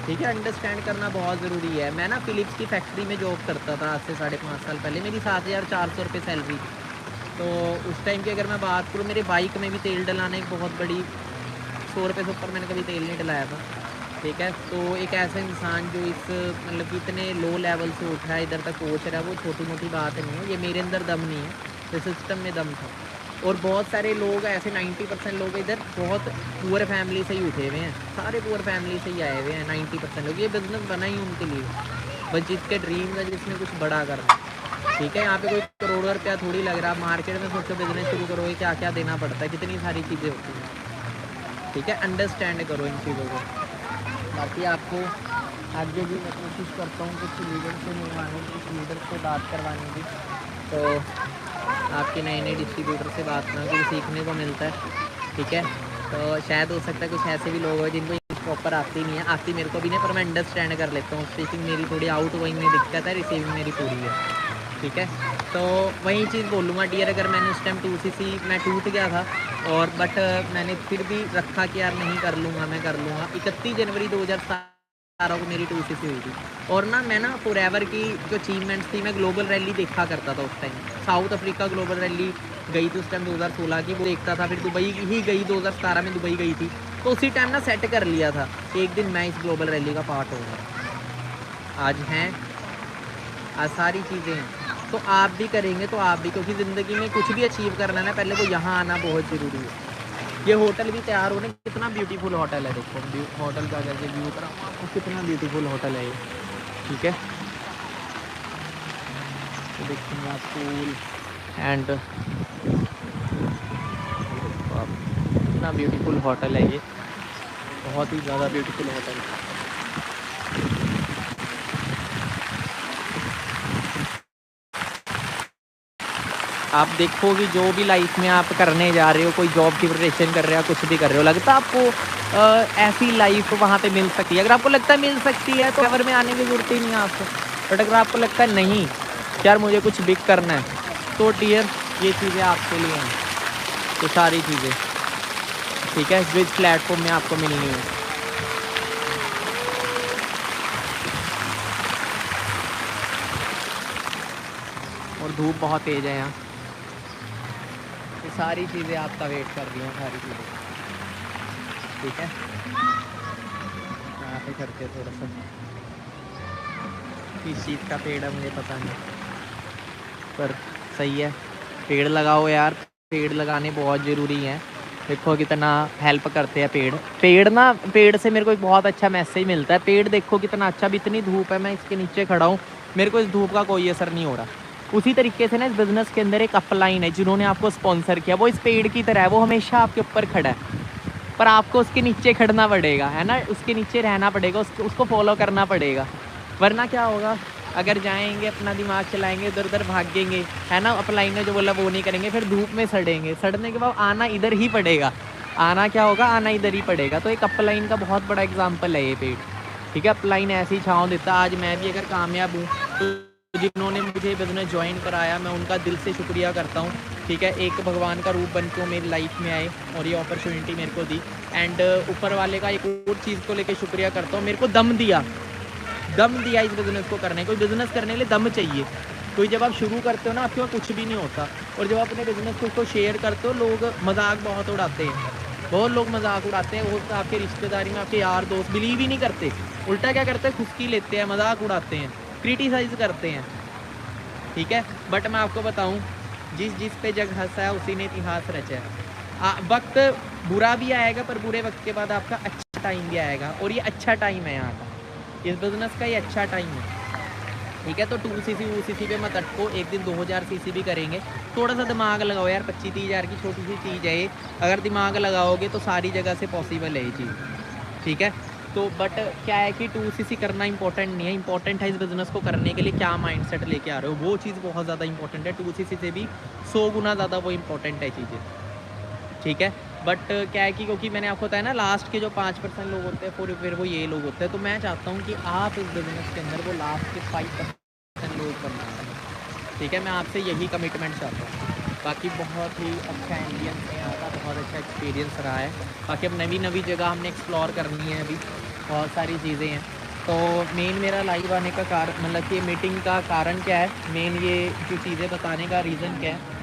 ठीक है। अंडरस्टैंड करना बहुत ज़रूरी है। मैं ना फिलिप्स की फैक्ट्री में जॉब करता था आज से 5.5 साल पहले। मेरी 7,400 रुपये सैलरी थी। तो उस टाइम की अगर मैं बात करूँ, मेरे बाइक में भी तेल डलाना एक बहुत बड़ी, 100 रुपये से ऊपर मैंने कभी तेल नहीं डलाया था, ठीक है। तो एक ऐसा इंसान जो इस मतलब कि इतने लो लेवल से उठा है, इधर तक पहुँच रहा है, वो छोटी मोटी बात नहीं है। ये मेरे अंदर दम नहीं है, तो सिस्टम में दम था। और बहुत सारे लोग ऐसे 90% लोग इधर बहुत पुअर फैमिली से ही उठे हुए हैं, सारे पुअर फैमिली से ही आए हुए हैं 90% लोग। ये बिज़नेस बना ही उनके लिए, बस जिसके ड्रीम है, जिसने कुछ बड़ा करना, ठीक है। यहाँ पे कोई करोड़ों रुपया थोड़ी लग रहा। मार्केट में सोचो, बिजनेस शुरू करोगे क्या क्या देना पड़ता है, कितनी सारी चीज़ें होती हैं, ठीक है। अंडरस्टैंड करो इन चीज़ों को। बाकी आपको आगे भी मैं कोशिश करता हूँ कुछ लीडर से मिलवाने की, कुछ लीडर से बात करवाने की, तो आपके नए नए डिस्ट्रीब्यूटर से बात ना कुछ सीखने को मिलता है, ठीक है। तो शायद हो सकता है कुछ ऐसे भी लोग हैं जिनको प्रॉपर आती नहीं है, आती मेरे को भी नहीं, पर मैं अंडरस्टैंड कर लेता हूँ। स्पीकिंग मेरी थोड़ी आउट गोइंग में दिक्कत है, रिसीविंग मेरी पूरी है, ठीक है। तो वही चीज़ बोलूँगा डियर, अगर मैंने उस टाइम 2cc मैं टूट गया था, और बट मैंने फिर भी रखा कि यार नहीं, कर लूँगा, मैं कर लूँगा। 31 जनवरी 2017 को मेरी 2cc हुई थी। और ना मैं ना फॉरएवर की जो अचीवमेंट्स थी, मैं ग्लोबल रैली देखा करता था उस time. South Africa global rally गई थी उस टाइम 2016 की, वो देखता था। फिर दुबई ही गई, 2017 में दुबई गई थी, तो उसी टाइम ना सेट कर लिया था एक दिन मैं इस ग्लोबल रैली का पार्ट होगा। आज हैं, आज सारी चीज़ें हैं, तो आप भी करेंगे तो आप भी, क्योंकि ज़िंदगी में कुछ भी अचीव करना है ना, पहले वो यहाँ आना बहुत ज़रूरी है। ये होटल भी तैयार होने, कितना ब्यूटीफुल होटल है, देखो होटल का करके व्यू करा, कितना ब्यूटीफुल होटल है ये, ठीक है। तो देखिए आप पूल एंड कितना ब्यूटीफुल होटल है ये, बहुत ही ज़्यादा ब्यूटीफुल होटल है। आप देखो कि जो भी लाइफ में आप करने जा रहे हो, कोई जॉब की प्रिपरेशन कर रहे हो, कुछ भी कर रहे हो, लगता है आपको ऐसी लाइफ वहाँ पे मिल सकती है? अगर आपको लगता है मिल सकती है तो कवर में आने की ज़रूरत ही नहीं है आपको। बट अगर आपको लगता है नहीं यार मुझे कुछ बिग करना है, तो डियर ये चीज़ें आपके लिए हैं, तो सारी चीज़ें, ठीक है, विद प्लेटफॉर्म में आपको मिलनी है। और धूप बहुत तेज़ है यहाँ, ये सारी चीज़ें आपका वेट कर रही हैं, सारी चीज़ें, ठीक है। यहाँ पे करके थोड़ा सा, किस चीज़ का पेड़ है मुझे पता नहीं, पर सही है, पेड़ लगाओ यार, पेड़ लगाने बहुत ज़रूरी है। देखो कितना हेल्प करते हैं पेड़ ना, पेड़ से मेरे को एक बहुत अच्छा मैसेज मिलता है। पेड़ देखो कितना अच्छा, भी इतनी धूप है, मैं इसके नीचे खड़ा हूँ, मेरे को इस धूप का कोई असर नहीं हो रहा। उसी तरीके से ना इस बिज़नेस के अंदर एक अपलाइन है, जिन्होंने आपको स्पॉन्सर किया, वो इस पेड़ की तरह है, वो हमेशा आपके ऊपर खड़ा है, पर आपको उसके नीचे खड़ना पड़ेगा, है ना, उसके नीचे रहना पड़ेगा, उसको फॉलो करना पड़ेगा। वरना क्या होगा, अगर जाएंगे अपना दिमाग चलाएंगे, इधर उधर भागेंगे, है ना, अपलाइन ने जो बोला वो नहीं करेंगे, फिर धूप में सड़ेंगे, सड़ने के बाद आना इधर ही पड़ेगा, आना क्या होगा, आना इधर ही पड़ेगा। तो एक अपलाइन का बहुत बड़ा एग्जाम्पल है ये पेड़, ठीक है। अपलाइन ऐसी छाँव देता। आज मैं भी अगर कामयाब हूँ, तो जिन्होंने मुझे बिजनेस ज्वाइन कराया, मैं उनका दिल से शुक्रिया करता हूँ, ठीक है। एक भगवान का रूप बन के मेरी लाइफ में आए और ये अपॉर्चुनिटी मेरे को दी। एंड ऊपर वाले का एक और चीज़ को लेके शुक्रिया करता हूँ, मेरे को दम दिया इस बिज़नेस को करने। कोई बिज़नेस करने के लिए दम चाहिए। कोई जब आप शुरू करते हो ना, आपके पास कुछ भी नहीं होता, और जब आप अपने बिज़नेस को उसको शेयर करते हो, लोग मजाक बहुत उड़ाते हैं, बहुत लोग मजाक उड़ाते हैं। वो आपके रिश्तेदारी में आपके यार दोस्त बिलीव ही नहीं करते, उल्टा क्या करते हैं, खुशकी लेते हैं, मजाक उड़ाते हैं, क्रिटिसाइज़ करते हैं, ठीक है। बट मैं आपको बताऊँ, जिस पे जग हंसा है उसी ने इतिहास रचा है। वक्त बुरा भी आएगा, पर बुरे वक्त के बाद आपका अच्छा टाइम भी आएगा, और ये अच्छा टाइम है यहाँ का, इस बिज़नेस का ये अच्छा टाइम है, ठीक है। तो 2cc वूसीसी पे मत अटको, एक दिन 2000cc भी करेंगे। थोड़ा सा दिमाग लगाओ यार, 25-30 हज़ार की छोटी सी चीज़ है ये, अगर दिमाग लगाओगे तो सारी जगह से पॉसिबल है ये चीज़, ठीक है। तो बट क्या है कि 2cc करना इंपॉर्टेंट नहीं है, इंपॉर्टेंट है इस बिज़नेस को करने के लिए क्या माइंडसेट लेके आ रहे हो, वो चीज़ बहुत ज़्यादा इंपॉर्टेंट है। 2cc से भी 100 गुना ज़्यादा वो इंपॉर्टेंट है चीज़ें, ठीक है। बट क्या है कि क्योंकि मैंने आपको बताया ना लास्ट के जो 5% लोग होते हैं फिर वो ये लोग होते हैं, तो मैं चाहता हूँ कि आप इस बिज़नेस के अंदर वो लास्ट के 5% लोग बनना चाहिए। ठीक है, मैं आपसे यही कमिटमेंट चाहता हूँ। बाकी बहुत ही अच्छा एम्बियंस है यहाँ का, बहुत अच्छा एक्सपीरियंस रहा है। बाकी अब नई नई जगह हमने एक्सप्लोर करनी है, अभी बहुत सारी चीज़ें हैं। तो मेन मेरा लाइव आने का कारण, मतलब कि मीटिंग का कारण क्या है, मेन ये जो चीज़ें बताने का रीज़न क्या है,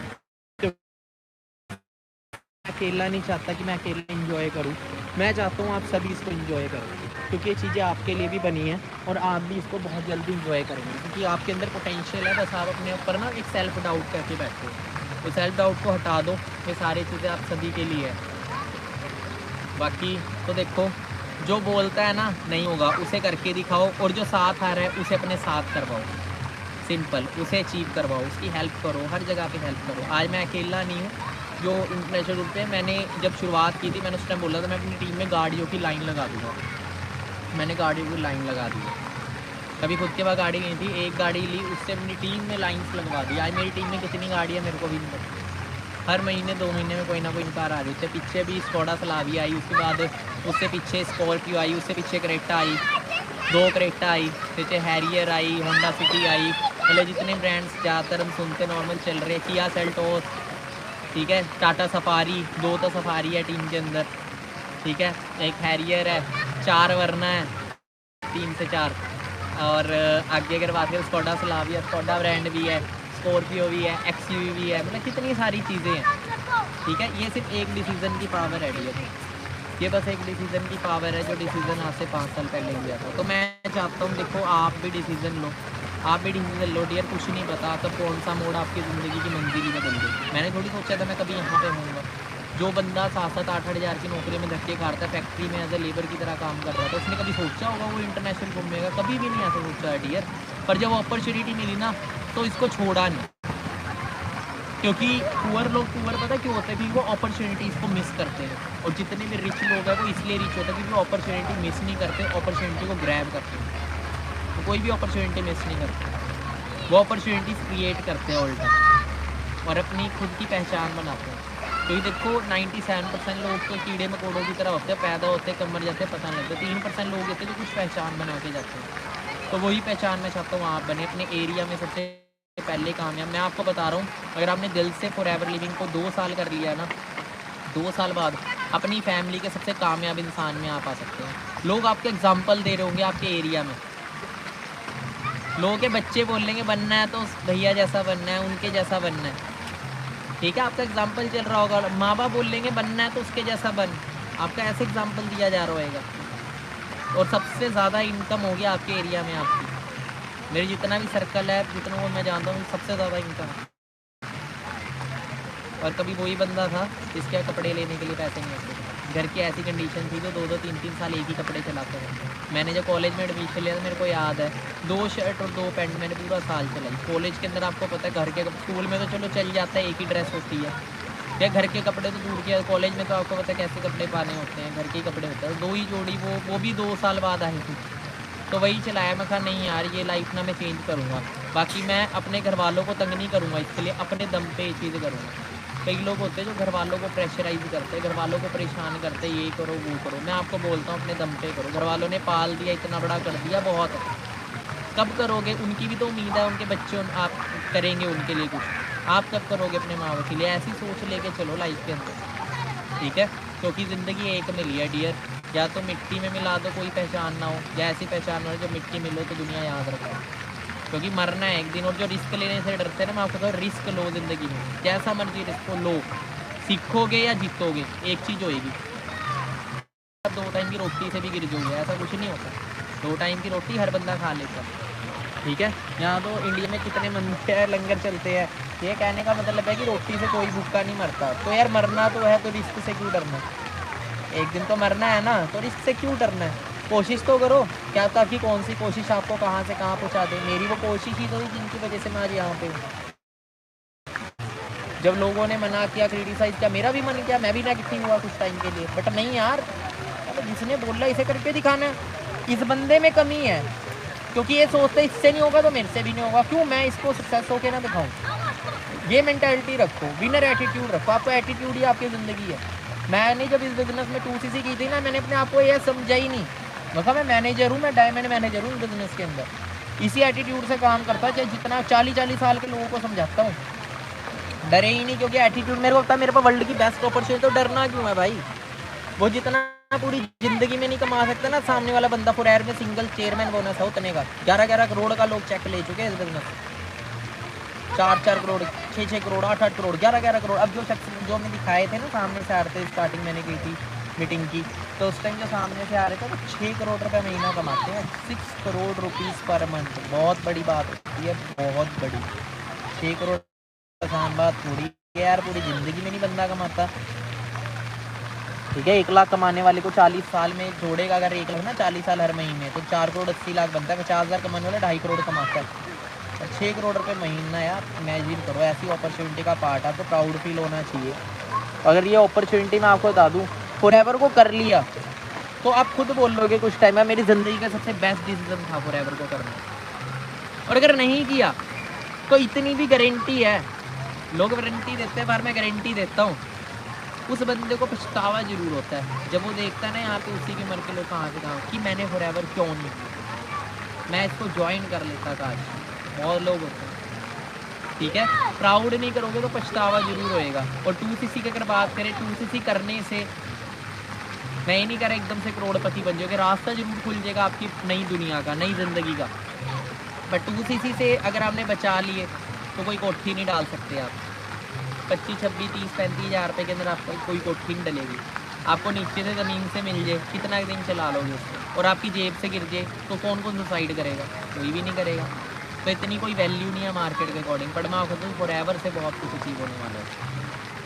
अकेला नहीं चाहता कि मैं अकेला इंजॉय करूं, मैं चाहता हूं आप सभी इसको इंजॉय करें, क्योंकि ये चीज़ें आपके लिए भी बनी हैं और आप भी इसको बहुत जल्दी इंजॉय करेंगे, क्योंकि आपके अंदर पोटेंशियल है। बस आप अपने ऊपर ना एक सेल्फ डाउट करके बैठो, तो सेल्फ डाउट को हटा दो, ये सारी चीज़ें आप सभी के लिए है। बाकी तो देखो, जो बोलता है ना नहीं होगा उसे करके दिखाओ, और जो साथ आ रहा है उसे अपने साथ करवाओ, सिंपल, उसे अचीव करवाओ, उसकी हेल्प करो, हर जगह पे हेल्प करो। आज मैं अकेला नहीं हूँ जो इंटरनेशनल रूट पे, मैंने जब शुरुआत की थी मैंने उस टाइम बोला था मैं अपनी टीम में गाड़ियों की लाइन लगा दूँगा, मैंने गाड़ियों की लाइन लगा दी। कभी खुद के पास गाड़ी नहीं थी, एक गाड़ी ली, उससे अपनी टीम में लाइन्स लगवा दी। आज मेरी टीम में कितनी गाड़ी है मेरे को भी नहीं पता, हर महीने 2 महीने में कोई ना कोई कार आ रही। उससे पीछे भी स्कोडा स्लाविया आई, उसके बाद उससे पीछे स्कॉर्पियो आई, उससे पीछे क्रेटा आई, 2 क्रेटा आई, पीछे हैरियर आई, होंडा सिटी आई, मतलब जितने ब्रांड्स ज़्यादातर हम सुनते नॉर्मल चल रहे हैं, किया सेल्टोस, ठीक है, टाटा सफारी, 2 तो सफारी है टीम के अंदर, ठीक है, एक हैरियर है, 4 वरना है, 3 से 4, और आगे अगर बात करें स्कोडा स्लाविया, स्कोडा ब्रांड भी है, स्कॉर्पियो भी है, एक्सयूवी भी है, मतलब कितनी सारी चीज़ें हैं। ठीक है, ये सिर्फ एक डिसीज़न की पावर है डियर, ये बस एक डिसीज़न की पावर है, जो डिसीज़न आज से 5 साल पहले लिया था। तो मैं चाहता हूँ देखो आप भी डिसीज़न लो, आप भी डिसीज़न लो डियर, कुछ नहीं पता तब कौन सा मोड़ आपकी ज़िंदगी की मंजिल ही बदल गई। मैंने थोड़ी सोचा था मैं कभी यहाँ पे होऊंगा। जो बंदा 7-7 8-8 हज़ार की नौकरी में धक्के खाता है, फैक्ट्री में एज ए लेबर की तरह काम कर रहा था, उसने कभी सोचा होगा वो इंटरनेशनल घूमेगा? कभी भी नहीं ऐसा सोचा है डियर। पर जब अपॉर्चुनिटी मिली ना तो इसको छोड़ा नहीं, क्योंकि पुअर लोग पुअर पता क्यों होता है? क्योंकि वो अपॉर्चुनिटीज़ को मिस करते हैं, और जितने भी रिच लोग हैं वो इसलिए रिच होते हैं क्योंकि वो अपॉर्चुनिटी मिस नहीं करते, अपॉर्चुनिटी को ग्रैब करते हैं। तो कोई भी अपॉर्चुनिटी मिस नहीं करते, वो अपॉर्चुनिटीज़ क्रिएट करते हैं उल्टा, और अपनी खुद की पहचान बनाते हैं। क्योंकि देखो 97% लोग तो कीड़े मकोड़ों की तरह होते हैं, पैदा होते हैं, कब मर जाते हैं पता नहीं लगता। 3% लोग होते हैं जो कुछ पहचान बना के जाते हैं, तो वही पहचान मैं चाहता हूँ आप बने अपने एरिया में सबसे पहले कामयाब। मैं आपको बता रहा हूँ, अगर आपने दिल से फॉरएवर लिविंग को 2 साल कर लिया ना, 2 साल बाद अपनी फैमिली के सबसे कामयाब इंसान में आप आ सकते हैं। लोग आपके एग्जाम्पल दे रहे होंगे आपके एरिया में, लोगों के बच्चे बोलेंगे बनना है तो भैया जैसा बनना है, उनके जैसा बनना है, ठीक है, आपका एग्जाम्पल चल रहा होगा। माँ बाप बोलेंगे बनना है तो उसके जैसा बन, आपका ऐसे एग्जाम्पल दिया जा रहा होगा, और सबसे ज़्यादा इनकम होगी आपके एरिया में आपकी। मेरे जितना भी सर्कल है, जितना वो मैं जानता हूँ, सबसे ज़्यादा इनकम है। और कभी वही बंदा था जिसके कपड़े लेने के लिए पैसे नहीं होते, घर की ऐसी कंडीशन थी जो 2-2 3-3 साल एक ही कपड़े चलाते हैं। मैंने जब कॉलेज में एडमिशन लिया था मेरे को याद है 2 शर्ट और 2 पैंट मैंने पूरा साल चलाई। कॉलेज के अंदर आपको पता है घर के, स्कूल में तो चलो चल जाता है, एक ही ड्रेस होती है, या घर के कपड़े तो दूर किया, कॉलेज में तो आपको पता है कैसे कपड़े पाने होते हैं, घर के ही कपड़े होते हैं। 2 ही जोड़ी, वो भी 2 साल बाद आई थी, तो वही चलाया। मैं कहा नहीं यार ये लाइफ ना मैं चेंज करूँगा, बाकी मैं अपने घर वालों को तंग नहीं करूँगा, इसके लिए अपने दम पे ये चीज़ करूँगा। कई लोग होते हैं जो घर वालों को प्रेशराइज करते हैं, घर वालों को परेशान करते हैं, ये करो वो करो। मैं आपको बोलता हूँ अपने दम पे करो। घर वालों ने पाल दिया, इतना बड़ा कर दिया, बहुत है, कब करोगे? उनकी भी तो उम्मीद है, उनके बच्चे आप करेंगे उनके लिए कुछ, आप कब करोगे अपने माँ बाप के लिए? ऐसी सोच लेके चलो लाइफ के अंदर, ठीक है, क्योंकि ज़िंदगी एक मिली है डियर, या तो मिट्टी में मिला दो कोई पहचान ना हो, या ऐसी पहचान हो जो मिट्टी मिलो तो दुनिया याद रखो, क्योंकि मरना है एक दिन। और जो रिस्क लेने से डरते हैं ना, मैं आपको कहता हूँ रिस्क लो ज़िंदगी में, जैसा मर्जी रिस्क लो, सीखोगे या जीतोगे, एक चीज़ होएगी, 2 टाइम की रोटी से भी गिर जाओगे, ऐसा कुछ नहीं होता। 2 टाइम की रोटी हर बंदा खा लेता, ठीक है। यहाँ तो इंडिया में कितने मंदिर है, लंगर चलते हैं, ये कहने का मतलब है कि रोटी से कोई भूखा नहीं मरता। तो यार मरना तो है, तो रिस्क से क्यों डरना? एक दिन तो मरना है ना, तो रिस्क से क्यों डरना है? कोशिश तो करो, क्या पता कि कौन सी कोशिश आपको कहाँ से कहाँ पहुँचा दे। मेरी वो कोशिश ही तो थी जिनकी वजह से मैं आज यहाँ पे हूँ। जब लोगों ने मना किया, क्रिटिसाइज किया, मेरा भी मन किया, मैं भी नेगेटिव हुआ कुछ टाइम के लिए, बट नहीं यार, जिसने बोला इसे करके दिखाना है, इस बंदे में कमी है, क्योंकि ये सोचते इससे नहीं होगा तो मेरे से भी नहीं होगा, क्यों मैं इसको सक्सेस होके ना दिखाऊँ? ये मेंटालिटी रखो, विनर एटीट्यूड रखो। आपको एटीट्यूड ही आपकी ज़िंदगी है, मैंने जब इस बिज़नेस में 2cc की थी ना, मैंने अपने आप को यह समझा ही नहीं, मतलब मैं मैनेजर हूँ, मैं डायमंड मैनेजर हूँ बिज़नेस के अंदर। इसी एटीट्यूड से काम करता, चाहे जितना 40-40 साल के लोगों को समझाता हूँ, डरे ही नहीं, क्योंकि एटीट्यूड मेरे को पता है मेरे पास वर्ल्ड की बेस्ट अपॉर्चुनिटी, तो डरना क्यों है भाई। वो जितना पूरी ज़िंदगी में नहीं कमा सकता ना सामने वाला बंदा, फॉरएवर में सिंगल चेयरमैन बोनस है उतने का, 11-11 करोड़ का लोग चेक ले चुके हैं इस बिज़नेस, 4-4 करोड़, 6-6 करोड़, 8-8 करोड़, 11-11 करोड़। अब जो शख्स जो हमने दिखाए थे ना सामने से आ रहे थे, स्टार्टिंग मैंने की थी मीटिंग की, तो उस टाइम जो सामने से आ रहे थे वो 6 करोड़ रुपये महीना कमाते हैं, 6 करोड़ रुपीज़ पर मंथ। बहुत बड़ी बात होती है, बहुत बड़ी। 6 करोड़ आसान बात थोड़ी है यार, पूरी ज़िंदगी में नहीं बंदा कमाता। ठीक है, 1 लाख कमाने वाले को 40 साल में जोड़ेगा अगर 1 लाख ना 40 साल हर महीने, तो 4 करोड़ 80 लाख बनता है। 50,000 कमाने वाला 2.5 करोड़ कमाता है, और 6 करोड़ रुपए महीना यार, इमेजिन करो। ऐसी अपॉर्चुनिटी का पार्ट आपको प्राउड फील होना चाहिए। अगर ये अपॉर्चुनिटी मैं आपको बता दूँ, फॉरएवर को कर लिया तो आप खुद बोलोगे कुछ टाइम में मेरी ज़िंदगी का सबसे बेस्ट डिसीजन था फॉरएवर को करना। और अगर नहीं किया तो इतनी भी गारंटी है, लोग वारंटी देते हैं पर मैं गारंटी देता हूँ, उस बंदे को पछतावा जरूर होता है जब वो देखता है ना यहाँ पे उसी की उम्र के लोग कहाँ से कहाँ कि मैंने फॉरएवर क्यों नहीं किया, मैं इसको ज्वाइन कर लेता काश। बहुत लोग होते हैं, ठीक है। प्राउड नहीं करोगे तो पछतावा जरूर होएगा। और 2cc की अगर बात करें, 2cc करने से मैं ही नहीं कह रहा एकदम से करोड़पति बन जाओगे, रास्ता जरूर खुल जाएगा आपकी नई दुनिया का, नई ज़िंदगी का। बट 2cc से अगर आपने बचा लिए तो कोई कोठी नहीं डाल सकते आप। 25, 26, 30, 35 हज़ार रुपये के अंदर आपको कोई कोठी नहीं डलेगी। आपको नीचे से ज़मीन से मिल जाए, कितना दिन चला लोगे उसको, और आपकी जेब से गिर जाए तो कौन कौन सुसाइड करेगा, कोई भी नहीं करेगा। तो इतनी कोई वैल्यू नहीं है मार्केट के अकॉर्डिंग। बट मैं आपको फॉरएवर से बहुत कुछ अचीव होने वाला है।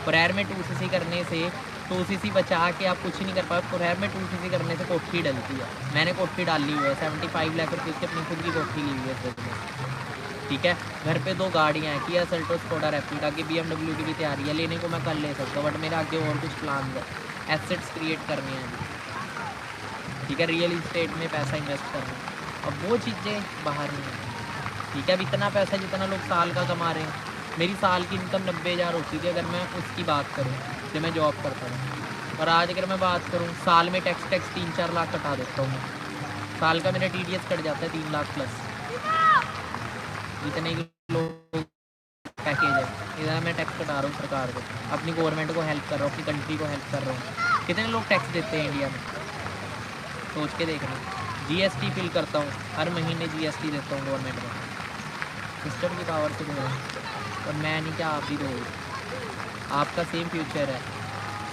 फॉरएवर में 2cc करने से 2cc बचा के आप कुछ नहीं कर पाए। फॉरएवर में 2cc करने से कोठी डलती है। मैंने कोठी डाली हुई है, 75 लाख रुपये की अपनी खुद की कोठी ली हुई है इस बिजनेस, ठीक है। घर पे 2 गाड़ियाँ हैं, किया सेल्टोस, स्कोडा रैपिड, आगे BMW की भी तैयारी है, लेने को मैं कल ले सकता हूँ, बट मेरा आगे और कुछ प्लान है, एसेट्स क्रिएट करने हैं, ठीक है। रियल इस्टेट में पैसा इन्वेस्ट करना है, अब वो चीज़ें बाहर नहीं है, ठीक है। अब इतना पैसा जितना लोग साल का कमा रहे हैं, मेरी साल की इनकम 90,000 होती थी अगर मैं उसकी बात करूँ जब मैं जॉब करता था। और आज अगर मैं बात करूँ, साल में टैक्स 3-4 लाख कटा देता हूँ मैं, साल का मेरा TDS कट जाता है 3 लाख प्लस, जितने लोग पैकेज है इधर मैं टैक्स कटा रहा हूँ सरकार को, अपनी गवर्नमेंट को हेल्प कर रहा हूँ, अपनी कंट्री को हेल्प कर रहा हूँ। कितने लोग टैक्स देते हैं इंडिया में, सोच के देखना। GST फिल करता हूँ, हर महीने GST देता हूँ गवर्नमेंट में, सिस्टम की पावर से दे रहा हूँ। और मैं नहीं, क्या आप भी दो, आपका सेम फ्यूचर है,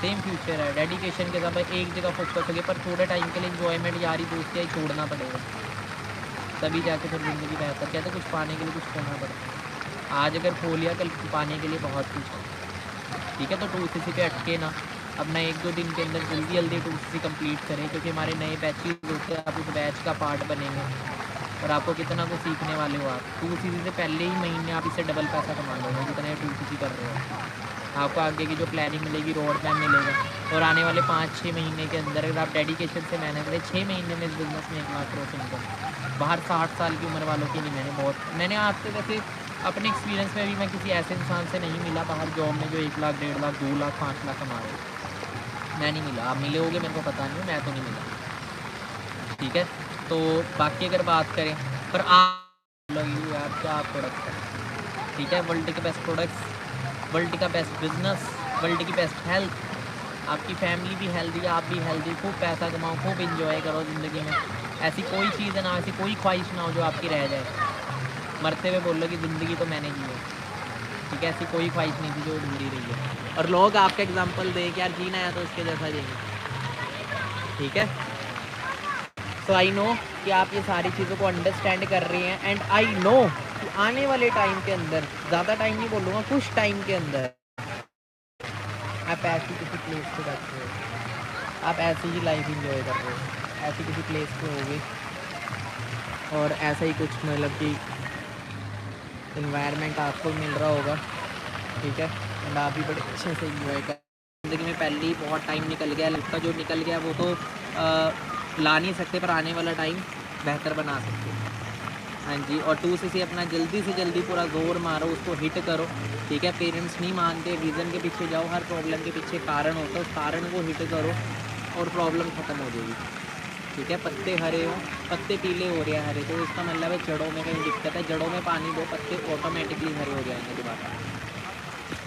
सेम फ्यूचर है। डेडिकेशन के साथ एक जगह फोकस होगी, पर थोड़े टाइम के लिए इन्जॉयमेंट, यारी दोस्ती छोड़ना पड़ेगा, तभी जाके फिर ज़िंदगी बेहतर। कहते कुछ पाने के लिए कुछ खोना पड़ता है। आज अगर खो लिया कल पाने के लिए बहुत कुछ है, ठीक है। तो 2cc पे अटके ना, अपना 1-2 दिन के अंदर जल्दी 2cc कंप्लीट करें, क्योंकि हमारे नए बैचेज होते हैं, आप उस बैच का पार्ट बनेंगे और आपको कितना कुछ सीखने वाले हो। आप 2cc से पहले ही महीने आप इससे डबल पैसा कमा लोगे जितना 2cc कर रहे हो। आपको आगे की जो प्लानिंग मिलेगी, रोड मैप मिलेगा, और आने वाले 5-6 महीने के अंदर अगर आप डेडिकेशन से मेहनत करें, 6 महीने में इस बिज़नेस में 1 लाख क्रॉस इनकम। बाहर 60 साल की उम्र वालों की नहीं, मैंने आपसे वैसे अपने एक्सपीरियंस में भी मैं किसी ऐसे इंसान से नहीं मिला बाहर जॉब में जो 1 लाख, 1.5 लाख, 2 लाख, 5 लाख कमा रहे, मैं नहीं मिला। आप मिले होगे मेरे को पता नहीं, मैं तो नहीं मिला, ठीक है। तो बाकी अगर बात करें, पर आप यार क्या प्रोडक्ट है, ठीक है। वर्ल्ड के बेस्ट प्रोडक्ट्स, वर्ल्ड का बेस्ट बिजनेस, वर्ल्ड की बेस्ट हेल्थ, आपकी फैमिली भी हेल्दी, आप भी हेल्दी, खूब पैसा कमाओ, खूब इंजॉय करो ज़िंदगी में। ऐसी कोई चीज़ ना, ऐसी कोई ख्वाहिश ना हो जो आपकी रह जाए, मरते हुए बोल लो कि ज़िंदगी तो मैंने जी है, ठीक है। ऐसी कोई ख्वाहिश नहीं थी जो अधूरी रही है। और लोग आपका एग्जाम्पल दे कि यार जीना है तो उसके जैसा जिएंगे, ठीक है। तो आई नो कि आप ये सारी चीज़ों को अंडरस्टैंड कर रही हैं, एंड आई नो कि आने वाले टाइम के अंदर, ज़्यादा टाइम नहीं बोलूँगा, कुछ टाइम के अंदर आप ऐसी किसी प्लेस पे बैठे हो, आप ऐसी ही लाइफ इंजॉय कर रहे हो, ऐसी किसी प्लेस पे होगे और ऐसा ही कुछ मतलब कि इन्वायरमेंट आपको मिल रहा होगा, ठीक है। एंड आप भी बड़े अच्छे से इंजॉय कर। ज़िंदगी में पहले ही बहुत टाइम निकल गया, लाइफ का जो निकल गया वो तो ला नहीं सकते, पर आने वाला टाइम बेहतर बना सकते, हाँ जी, और 2cc अपना जल्दी से जल्दी पूरा ज़ोर मारो, उसको हिट करो, ठीक है। पेरेंट्स नहीं मानते, रीज़न के पीछे जाओ, हर प्रॉब्लम के पीछे कारण होता है, उस कारण को हिट करो और प्रॉब्लम ख़त्म हो जाएगी, ठीक है। पत्ते हरे हो, पत्ते पीले हो रहे हैं हरे, तो इसका मतलब है जड़ों में कहीं दिक्कत है, जड़ों में पानी दो, पत्ते ऑटोमेटिकली हरे हो जाएंगे दोबारा,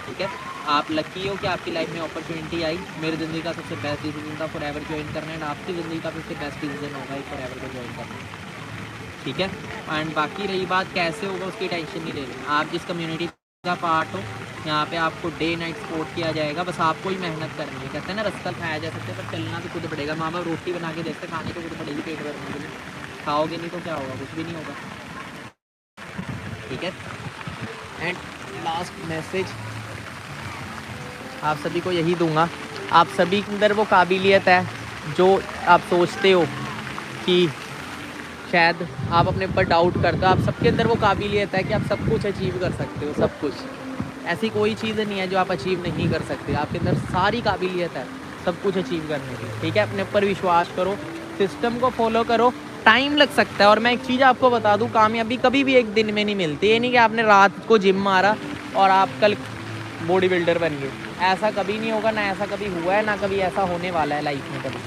ठीक है। आप लकी हो कि आपकी लाइफ में अपॉर्चुनिटी आई। मेरी ज़िंदगी का सबसे बेस्ट डिसीजन था फॉरएवर ज्वाइन करना, एंड आपकी ज़िंदगी का सबसे बेस्ट डिसीजन होगा फॉरएवर को ज्वाइन करना, ठीक है। एंड बाकी रही बात कैसे होगा, उसकी टेंशन नहीं लेनी। आप जिस कम्युनिटी का पार्ट हो, यहाँ पे आपको डे नाइट सपोर्ट किया जाएगा, बस आपको ही मेहनत करनी है। कहते हैं ना रस्ता खाया जा सकता है पर चलना भी खुद पड़ेगा। माँ बाप रोटी बना के देते, खाने को खुद पड़ेगी पेट भरने के लिए, खाओगे नहीं तो क्या होगा, कुछ भी नहीं होगा, ठीक है। एंड लास्ट मैसेज आप सभी को यही दूंगा, आप सभी के अंदर वो काबिलियत है जो आप सोचते हो कि शायद आप अपने ऊपर डाउट करते हो, आप सबके अंदर वो काबिलियत है कि आप सब कुछ अचीव कर सकते हो, सब कुछ। ऐसी कोई चीज़ नहीं है जो आप अचीव नहीं कर सकते, आपके अंदर सारी काबिलियत है सब कुछ अचीव करने की, ठीक है। अपने ऊपर विश्वास करो, सिस्टम को फॉलो करो, टाइम लग सकता है। और मैं एक चीज़ आपको बता दूं, कामयाबी कभी भी एक दिन में नहीं मिलती। ये नहीं कि आपने रात को जिम मारा और आप कल बॉडी बिल्डर बन गए, ऐसा कभी नहीं होगा, ना ऐसा कभी हुआ है, ना कभी ऐसा होने वाला है लाइफ में कभी,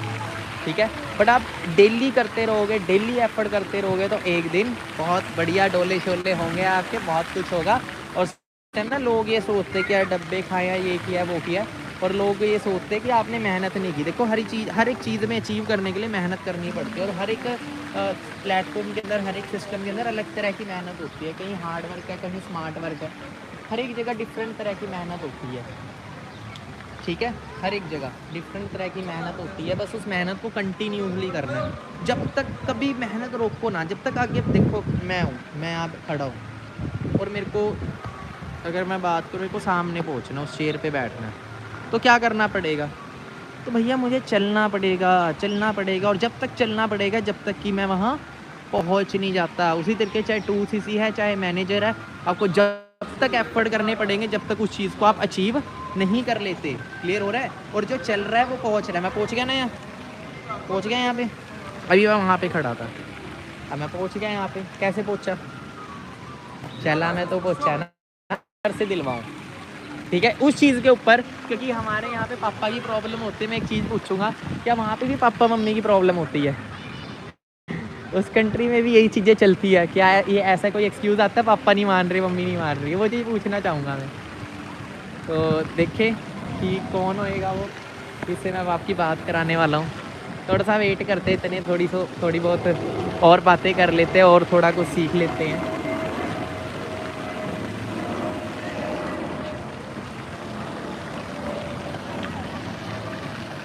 ठीक है। बट आप डेली करते रहोगे, डेली एफर्ट करते रहोगे, तो एक दिन बहुत बढ़िया डोले शोले होंगे आपके, बहुत कुछ होगा। और ना लोग ये सोचते कि यार डब्बे खाया, ये किया वो किया, और लोग ये सोचते कि आपने मेहनत नहीं की। देखो हर एक चीज़ में अचीव करने के लिए मेहनत करनी पड़ती है, और हर एक प्लेटफॉर्म के अंदर, हर एक सिस्टम के अंदर अलग तरह की मेहनत होती है। कहीं हार्ड वर्क है, कहीं स्मार्ट वर्क है, हर एक जगह डिफरेंट तरह की मेहनत होती है, ठीक है। हर एक जगह डिफरेंट तरह की मेहनत होती है, बस उस मेहनत को कंटिन्यूसली करना है। जब तक कभी मेहनत रोको ना, जब तक आगे देखो मैं हूँ, मैं यहाँ खड़ा हूँ और मेरे को, अगर मैं बात करूँ, मेरे को सामने पहुँचना, उस चेयर पे बैठना, तो क्या करना पड़ेगा? तो भैया मुझे चलना पड़ेगा, चलना पड़ेगा, और जब तक चलना पड़ेगा जब तक कि मैं वहाँ पहुँच नहीं जाता। उसी तरीके चाहे 2cc है, चाहे मैनेजर है, आपको जब तक एफर्ट करने पड़ेंगे जब तक उस चीज़ को आप अचीव नहीं कर लेते। क्लियर हो रहा है? और जो चल रहा है वो पहुँच रहा है। मैं पहुँच गया ना, यहाँ पहुँच गया, यहाँ पे अभी मैं वहाँ पे खड़ा था, अब मैं पहुँच गया यहाँ पे। कैसे पहुँचा? चला मैं तो पहुँचा ना, से दिलवाऊँ, ठीक है, उस चीज़ के ऊपर। क्योंकि हमारे यहाँ पे पापा की प्रॉब्लम होती है। मैं एक चीज़ पूछूंगा, क्या वहाँ पे भी पापा मम्मी की प्रॉब्लम होती है? उस कंट्री में भी यही चीज़ें चलती है क्या? ये ऐसा कोई एक्सक्यूज़ आता है, पापा नहीं मान रहे, मम्मी नहीं मान रही? वो चीज़ पूछना चाहूँगा मैं। तो देखें कि कौन होएगा वो जिससे मैं आपकी बात कराने वाला हूँ। थोड़ा सा वेट करते, इतने थोड़ी बहुत और बातें कर लेते हैं और थोड़ा कुछ सीख लेते हैं।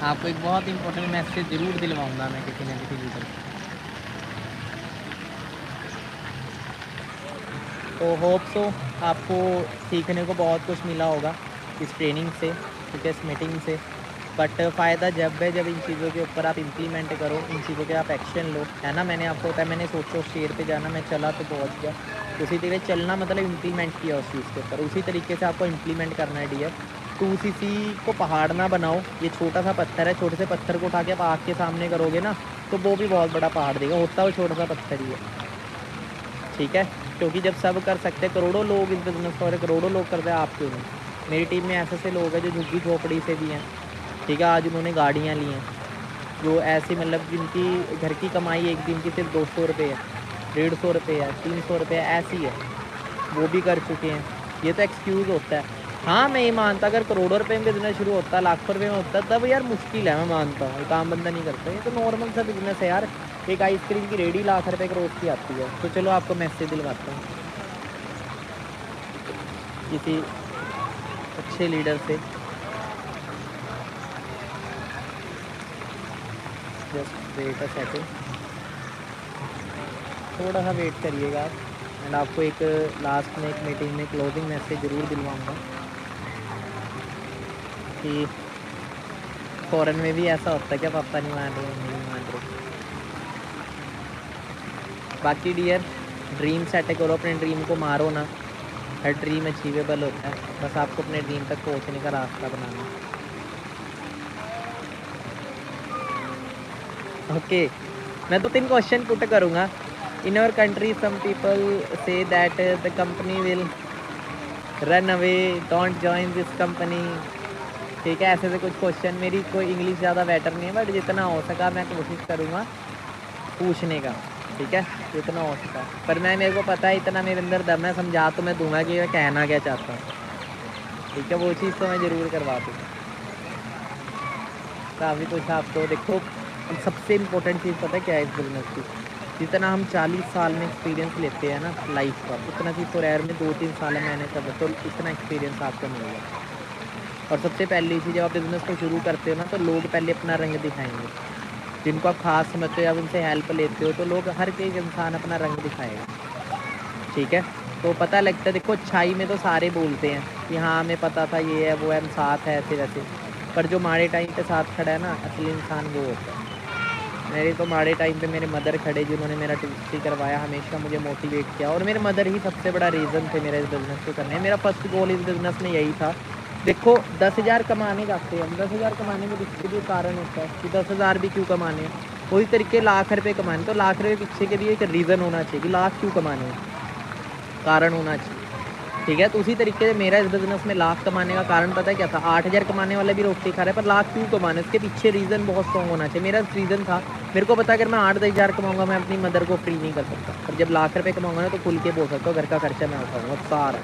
आपको एक बहुत इंपॉर्टेंट मैसेज ज़रूर दिलवाऊंगा मैं किसी न किसी लीडर से। तो होप सो आपको सीखने को बहुत कुछ मिला होगा इस ट्रेनिंग से, ठीक है, इस मीटिंग से। बट फ़ायदा जब है जब इन चीज़ों के ऊपर आप इम्प्लीमेंट करो, इन चीज़ों के आप एक्शन लो, है ना। मैंने आपको बताया, मैंने सोचा उस शेर पे जाना, मैं चला तो पहुंच गया। उसी तरह चलना मतलब इम्प्लीमेंट किया उस चीज़ के ऊपर, उसी तरीके से आपको इम्प्लीमेंट करना है डियर। 2cc को पहाड़ ना बनाओ, ये छोटा सा पत्थर है, छोटे से पत्थर को उठा के आप आग के सामने करोगे ना तो वो भी बहुत बड़ा पहाड़ देगा, होता वो छोटा सा पत्थर ही है, ठीक है। क्योंकि जब सब कर सकते हैं, करोड़ों लोग इस बिज़नेस को, करोड़ों लोग करते हैं, आप क्यों नहीं? मेरी टीम में ऐसे ऐसे लोग हैं जो झुग्गी झोपड़ी से भी हैं, ठीक है, आज उन्होंने गाड़ियाँ ली हैं, जो ऐसी मतलब जिनकी घर की कमाई एक दिन की सिर्फ 200 रुपये है, 150 रुपये है, 300 रुपये ऐसी है, वो भी कर चुके हैं। ये तो एक्सक्यूज़ होता है। हाँ मैं ये मानता, अगर करोड़ों रुपये में बिज़नेस शुरू होता, लाखों रुपये में होता, तब यार मुश्किल है, मैं मानता हूँ, काम बंदा नहीं करता। ये तो नॉर्मल सा बिज़नेस है यार, एक आइसक्रीम की रेडी लाख रुपये की रोज़ की आती है। तो चलो आपको मैसेज दिलवाता हूँ किसी अच्छे लीडर से, जस्ट वेट अ सेकंड, थोड़ा सा वेट करिएगा आप। एंड आपको एक लास्ट में एक मीटिंग में क्लोजिंग मैसेज ज़रूर दिलवाऊंगा कि फ़ॉरेन में भी ऐसा होता है क्या, पापा नहीं मान रहे, नहीं मान रहे। बाकी डियर, ड्रीम सेट करो, अपने ड्रीम को मारो ना, हर ड्रीम अचीवेबल होता है, बस आपको अपने ड्रीम तक पहुंचने का रास्ता बनाना है। ओके, मैं 2-3 क्वेश्चन पुट करूँगा, In our country, some people say that the company will run away, don't join this company. ठीक है, ऐसे से कुछ क्वेश्चन। मेरी कोई इंग्लिश ज़्यादा बेटर नहीं है, बट जितना हो सका मैं कोशिश करूँगा पूछने का। ठीक है, जितना हो सका। पर मेरे को पता है इतना मेरे अंदर दम है, समझा तो मैं दूंगा कि मैं कहना क्या चाहता हूँ। ठीक है, वो चीज़ तो मैं ज़रूर करवा दूँगा। काफ़ी कुछ आपको देखो, सबसे इम्पोर्टेंट चीज़ पता है क्या है इस बिज़नेस की? जितना हम 40 साल में एक्सपीरियंस लेते हैं ना लाइफ का, उतना चीज़ फॉरएवर में 2-3 साल है मैंने कर, तो इतना एक्सपीरियंस आपको मिलेगा। और सबसे पहली चीज़, जब आप बिज़नेस को शुरू करते हो ना, तो लोग पहले अपना रंग दिखाएंगे। जिनको आप खास समझते हो या उनसे हेल्प लेते हो, तो लोग, हर एक इंसान अपना रंग दिखाएगा। ठीक है, तो पता लगता है। देखो, अच्छाई में तो सारे बोलते हैं कि हाँ हमें पता था, ये है वो है, हम साथ है, ऐसे वैसे। पर जो माड़े टाइम पे साथ खड़ा है ना, असली इंसान वो होता है। मेरे तो माड़े टाइम पे मेरे मदर खड़े, जिन्होंने मेरा ट्यूशन करवाया, हमेशा मुझे मोटिवेट किया। और मेरे मदर ही सबसे बड़ा रीज़न थे मेरे इस बिज़नेस को करने। मेरा फर्स्ट गोल इस बिज़नेस में यही था। देखो, 10,000 कमाने जाते हैं हम, 10,000 कमाने के पीछे भी कारण होता है कि 10,000 भी क्यों कमाने हैं। वही तरीके लाख रुपये कमाने, तो लाख रुपये पीछे के भी एक रीज़न होना चाहिए कि लाख क्यों कमाने हैं, कारण होना चाहिए। ठीक है, तो उसी तरीके से मेरा इस बिज़नेस में लाख कमाने का कारण पता है क्या था? 8,000 कमाने वाला भी रोटी खा रहा है, पर लाख क्यों कमाने, इसके पीछे रीज़न बहुत स्ट्रॉन्ग होना चाहिए। मेरा रीज़न था, मेरे को पता है अगर मैं 8-10,000 कमाऊंगा, मैं अपनी मदर को फ्री नहीं कर सकता। पर जब लाख रुपये कमाऊंगा ना, तो खुल के बोल सकता हूँ घर का खर्चा मैं उठाऊँगा सारा।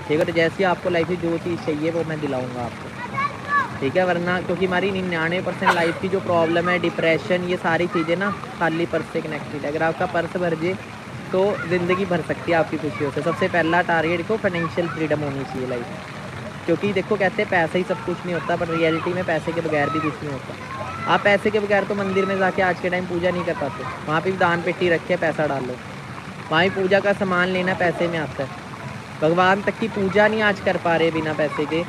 ठीक है, तो जैसे आपको लाइफ में जो चीज़ चाहिए वो मैं दिलाऊँगा आपको। ठीक है, वरना क्योंकि हमारी 99% लाइफ की जो प्रॉब्लम है, डिप्रेशन, ये सारी चीज़ें ना खाली पर्स से कनेक्टेड है। अगर आपका पर्स भर जाए तो ज़िंदगी भर सकती है आपकी खुशियों से। सबसे पहला टारगेट देखो, फाइनेंशियल फ्रीडम होनी चाहिए लाइफ में। क्योंकि देखो, कहते हैं पैसा ही सब कुछ नहीं होता, पर रियलिटी में पैसे के बगैर भी कुछ नहीं होता। आप पैसे के बगैर तो मंदिर में जाके आज के टाइम पूजा नहीं कर पाते। वहाँ पे भी दान पेटी रखे, पैसा डाल लो, वहाँ ही पूजा का सामान लेना पैसे में आता है। भगवान तक की पूजा नहीं आज कर पा रहे बिना पैसे के।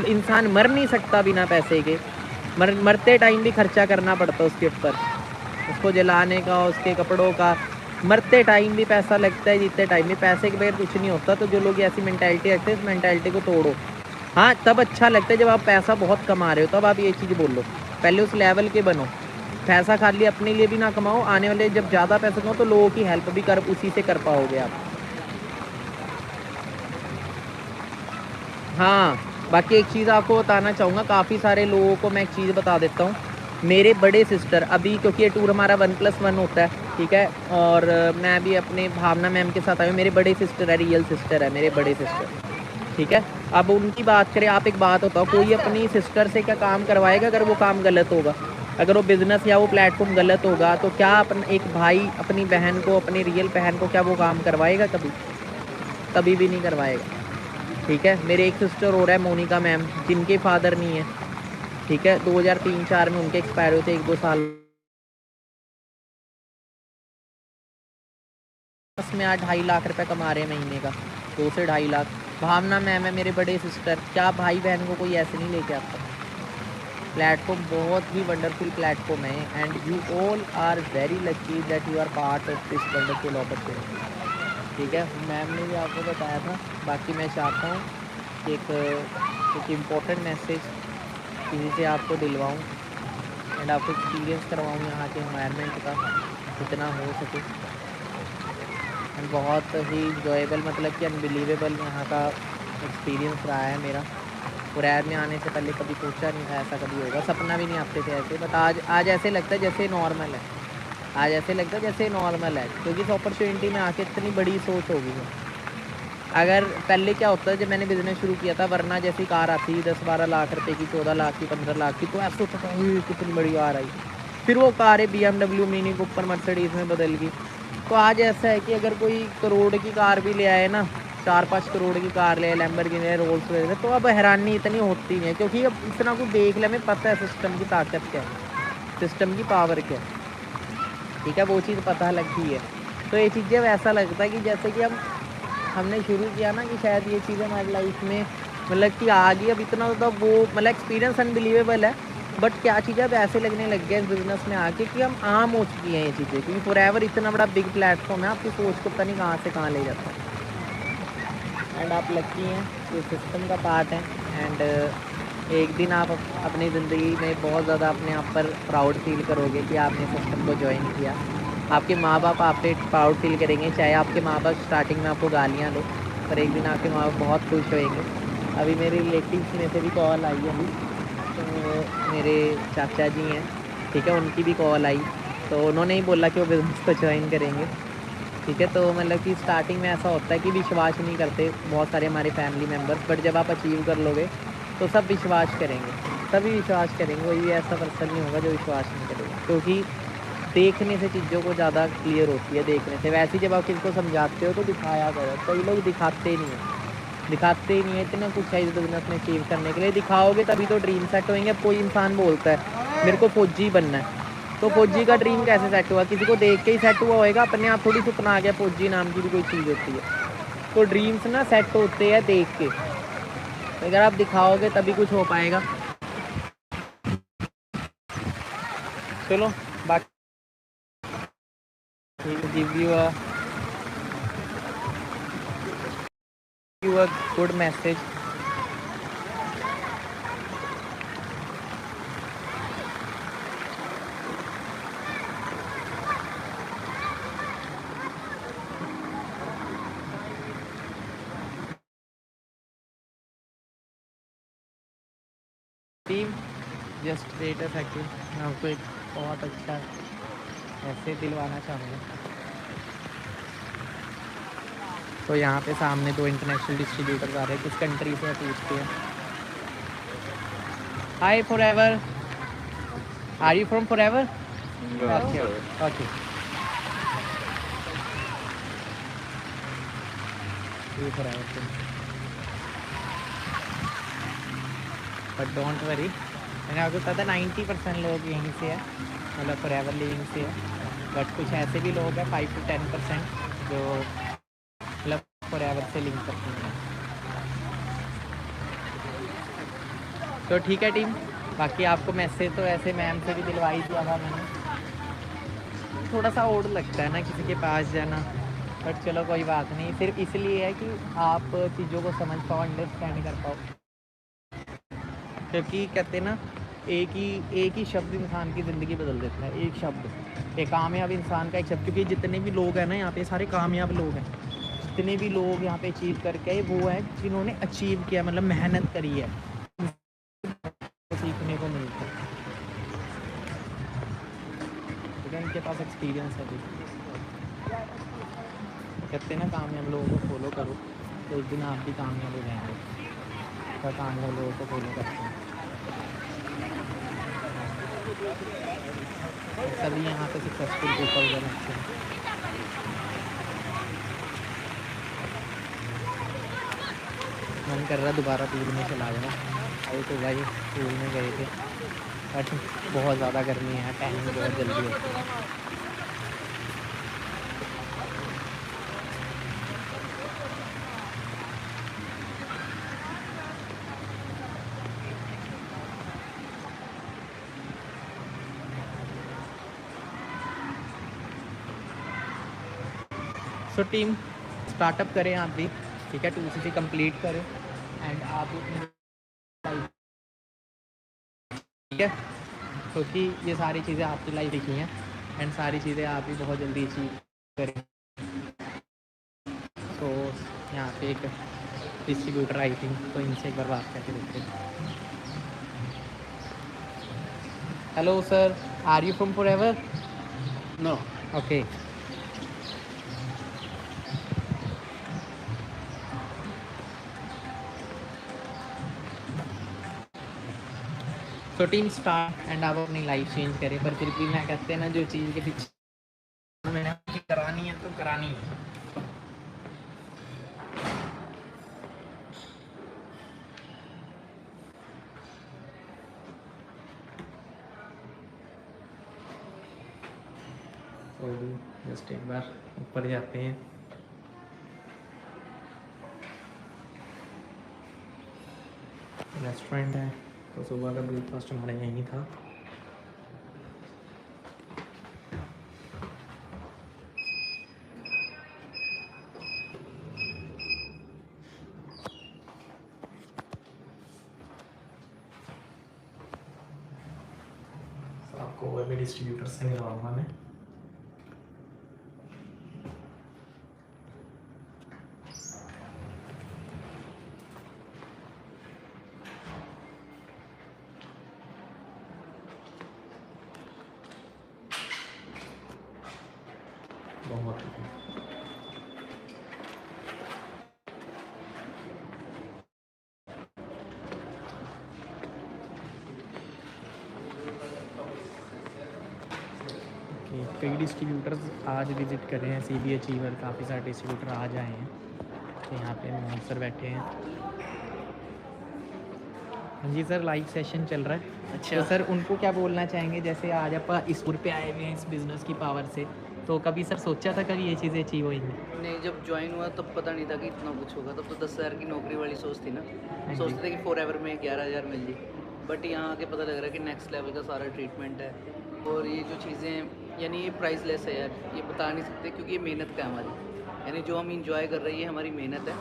इंसान मर नहीं सकता बिना पैसे के। मरते टाइम भी खर्चा करना पड़ता है उसके ऊपर, उसको जलाने का, उसके कपड़ों का। मरते टाइम भी पैसा लगता है, जीते टाइम भी। पैसे के बगैर कुछ नहीं होता। तो जो लोग ऐसी मेंटालिटी रखते हैं, इस मेंटालिटी को तोड़ो। हाँ, तब अच्छा लगता है जब आप पैसा बहुत कमा रहे हो, तब आप ये चीज़ बोलो। पहले उस लेवल के बनो। पैसा खाली अपने लिए भी ना कमाओ, आने वाले जब ज़्यादा पैसा कमाओ तो लोगों की हेल्प भी कर, उसी से कर पाओगे आप। हाँ, बाकी एक चीज़ आपको बताना चाहूँगा, काफ़ी सारे लोगों को मैं एक चीज़ बता देता हूँ। मेरे बड़े सिस्टर, अभी क्योंकि ये टूर हमारा 1+1 होता है, ठीक है, और मैं भी अपने भावना मैम के साथ आई हूँ। मेरे बड़े सिस्टर है, रियल सिस्टर है, मेरे बड़े सिस्टर। ठीक है, अब उनकी बात करें, आप एक बात बताओ, कोई अपनी सिस्टर से क्या काम करवाएगा अगर वो काम गलत होगा? अगर वो बिज़नेस या वो प्लेटफॉर्म गलत होगा, तो क्या एक भाई अपनी बहन को, अपनी रियल बहन को क्या वो काम करवाएगा कभी? कभी भी नहीं करवाएगा। ठीक है, मेरे एक सिस्टर हो रहा है, मोनिका मैम, जिनके फादर नहीं है। ठीक है, 2003-4 में उनके एक्सपायर हुए थे, 1-2 साल में। आज 2.5 लाख रुपए कमा रहे हैं महीने का, 2 से 2.5 लाख। भावना मैम है, मेरे बड़े सिस्टर। क्या भाई बहन को कोई ऐसे नहीं लेके आता? प्लेटफॉर्म बहुत ही वंडरफुल प्लेटफॉर्म है, and you all are very lucky that you are part of this wonderful opportunity. ठीक है, मैम ने भी आपको बताया था। बाकी मैं चाहता हूँ कि एक इम्पोर्टेंट मैसेज किसी से आपको दिलवाऊँ, एंड आपको एक्सपीरियंस करवाऊँ यहाँ के एनवायरनमेंट का जितना हो सके। एंड बहुत ही इंजॉयबल, मतलब कि अनबिलीवेबल यहाँ का एक्सपीरियंस रहा है मेरा। कुरैब में आने से पहले कभी सोचा नहीं था ऐसा कभी होगा, सपना भी नहीं आते थे ऐसे। बट आज ऐसे लगता है जैसे नॉर्मल है। आज ऐसे लगता है जैसे नॉर्मल है, क्योंकि इस अपॉर्चुनिटी में आके इतनी बड़ी सोच होगी है। अगर पहले क्या होता है, जब मैंने बिज़नेस शुरू किया था, वरना जैसी कार आती 10-12 लाख रुपए की, 14 लाख की, 15 लाख की, तो ऐसा होता था कितनी बड़ी कार आई। फिर वो कारें BMW, मिनी कूपर, मर्सिडीज़ में बदल गई। तो आज ऐसा है कि अगर कोई करोड़ की कार भी ले आए ना, 4-5 करोड़ की कार ले, लैम्बोर्गिनी, रोल्स रॉयस, तो अब हैरानी इतनी होती नहीं है, क्योंकि अब इतना कुछ देख ले, हमें पता है सिस्टम की ताकत क्या है, सिस्टम की पावर क्या है। ठीक है, वो चीज़ पता लगती है। तो ये चीज़ें वैसा लगता है कि जैसे कि हमने शुरू किया ना, कि शायद ये चीज़ें हमारी लाइफ में मतलब कि आ गई। अब इतना ज़्यादा वो मतलब एक्सपीरियंस अनबिलीवेबल है, बट क्या चीज़ें अब ऐसे लगने लग गया इस बिज़नेस में आके कि हम आम हो चुकी हैं ये चीज़ें, क्योंकि फॉरएवर इतना बड़ा बिग प्लेटफॉर्म है, आपकी सोच को पता नहीं कहाँ से कहाँ ले जाता है। एंड आप लकी हैं, ये सिस्टम का पार्ट है। एंड एक दिन आप अपनी ज़िंदगी में बहुत ज़्यादा अपने आप पर प्राउड फील करोगे कि आपने सिस्टम को ज्वाइन किया। आपके माँ बाप आप पे प्राउड फील करेंगे, चाहे आपके माँ बाप स्टार्टिंग में आपको गालियाँ दो, पर एक दिन आपके माँ बाप बहुत खुश होएंगे। अभी मेरे रिलेटिव्स में से भी कॉल आई है अभी, तो मेरे चाचा जी हैं, ठीक है, उनकी भी कॉल आई, तो उन्होंने ही बोला कि वो बिज़नेस को ज्वाइन करेंगे, ठीक है। तो मतलब कि स्टार्टिंग में ऐसा होता है कि विश्वास नहीं करते बहुत सारे हमारे फैमिली मेम्बर्स, बट जब आप अचीव कर लोगे तो सब विश्वास करेंगे, सभी विश्वास करेंगे, कोई भी ऐसा पर्सन नहीं होगा जो विश्वास नहीं करेगा, क्योंकि देखने से चीज़ों को ज़्यादा क्लियर होती है, देखने से। वैसे ही जब आप किसी को समझाते हो तो दिखाया करो, कई लोग दिखाते ही नहीं है, दिखाते ही नहीं है। इतना कुछ है इस बिज़नेस में अचीव करने के लिए, दिखाओगे तभी तो ड्रीम सेट होंगे। अब कोई इंसान बोलता है मेरे को फौजी बनना है, तो फौजी का ड्रीम कैसे सेट हुआ? किसी को देख के ही सेट हुआ होएगा, अपने आप थोड़ी सपना आ गया। फौजी नाम की भी कोई चीज़ होती है, तो ड्रीम्स ना सेट होते हैं देख के, तो अगर आप दिखाओगे तभी कुछ हो पाएगा। चलो बाकी give you a good message. Team just wait a second, मैं आपको एक बहुत अच्छा ऐसे दिलवाना चाहूँगा। तो यहाँ पे सामने दो इंटरनेशनल डिस्ट्रीब्यूटर्स आ रहे हैं, किस कंट्री से पूछते हैं। Hi forever, are you from forever? Okay okay, ये फॉरएवर, बट डोंट वरी, मैंने आपको पता 90% लोग यहीं से है, मतलब फॉरएवर लिविंग से है, बट कुछ ऐसे भी लोग हैं 5 to 10% जो मतलब फॉरएवर से लिंक करते हैं। तो ठीक है टीम, बाकी आपको मैसेज तो ऐसे मैम से भी दिलवाई दिया था मैंने। थोड़ा सा ओड लगता है ना किसी के पास जाना, बट चलो कोई बात नहीं, सिर्फ इसलिए है कि आप चीज़ों को समझ पाओ, अंडरस्टैंड कर पाओ, क्योंकि कहते ना एक ही शब्द इंसान की ज़िंदगी बदल देता है। एक शब्द, एक कामयाब इंसान का एक शब्द, क्योंकि जितने भी लोग हैं ना यहाँ पे सारे कामयाब लोग हैं, जितने भी लोग यहाँ पे अचीव करके आए वो हैं जिन्होंने अचीव किया, मतलब मेहनत करी है, तो सीखने को मिलता है, क्योंकि उनके पास एक्सपीरियंस है। कहते हैं ना कामयाब लोगों को फॉलो करो तो एक दिन आप भी कामयाब हो जाएंगे, तो कामयाब लोगों को फॉलो करते हैं। सभी यहाँ पे सक्सेसफुल पीपल हैं अच्छे। मन कर रहा है दोबारा टूर में चला जाए, अभी तो भाई टूर में गए थे, बट बहुत ज़्यादा गर्मी है, टैनिंग बहुत जल्दी होती है। सो टीम स्टार्टअप करें आप भी, ठीक है, 2CC कंप्लीट करें एंड आप ठीक है, क्योंकि ये सारी चीज़ें आपकी लाइफ लिखी हैं एंड सारी चीज़ें आप भी बहुत जल्दी अचीव करें। तो यहाँ पे एक डिस्ट्रीब्यूटर आई थिंक, तो इनसे एक बार बात करके देखते हैं। Hello sir, are you from forever? No. Okay, so team start and आप अपनी लाइफ चेंज करें, पर फिर भी मैं कहते हैं ना जो चीज़ के पीछे मैंने करानी है तो करानी है। तो जस्ट एक बार ऊपर जाते हैं। रेस्टोरेंट है, तो सुबह का ब्रेकफास्ट हमारे यहीं था। तो आपको और भी डिस्ट्रीब्यूटर से मिलवाऊंगा मैं। बहुत कई डिस्ट्रीब्यूटर्स आज विज़िट कर रहे हैं CB अचीवर, काफ़ी सारे डिस्ट्रीब्यूटर आज आए हैं। तो यहाँ पे सर बैठे हैं। हाँ जी सर, लाइव सेशन चल रहा है। अच्छा। तो सर उनको क्या बोलना चाहेंगे, जैसे आज आप इस टूर पे आए हुए हैं इस बिज़नेस की पावर से, तो कभी सर सोचा था कभी ये चीज़ें अचीव होंगी? नहीं, जब ज्वाइन हुआ तब पता नहीं था कि इतना कुछ होगा। तब तो 10,000 की नौकरी वाली सोच थी ना। जी। सोचते थे कि फॉरएवर में 11,000 मिल जाए, बट यहाँ आके पता लग रहा है कि नेक्स्ट लेवल का सारा ट्रीटमेंट है। और ये जो चीज़ें यानी ये प्राइसलेस है यार, ये बता नहीं सकते, क्योंकि ये मेहनत का है हमारी। यानी जो हम इंजॉय कर रहे हैं ये हमारी मेहनत है,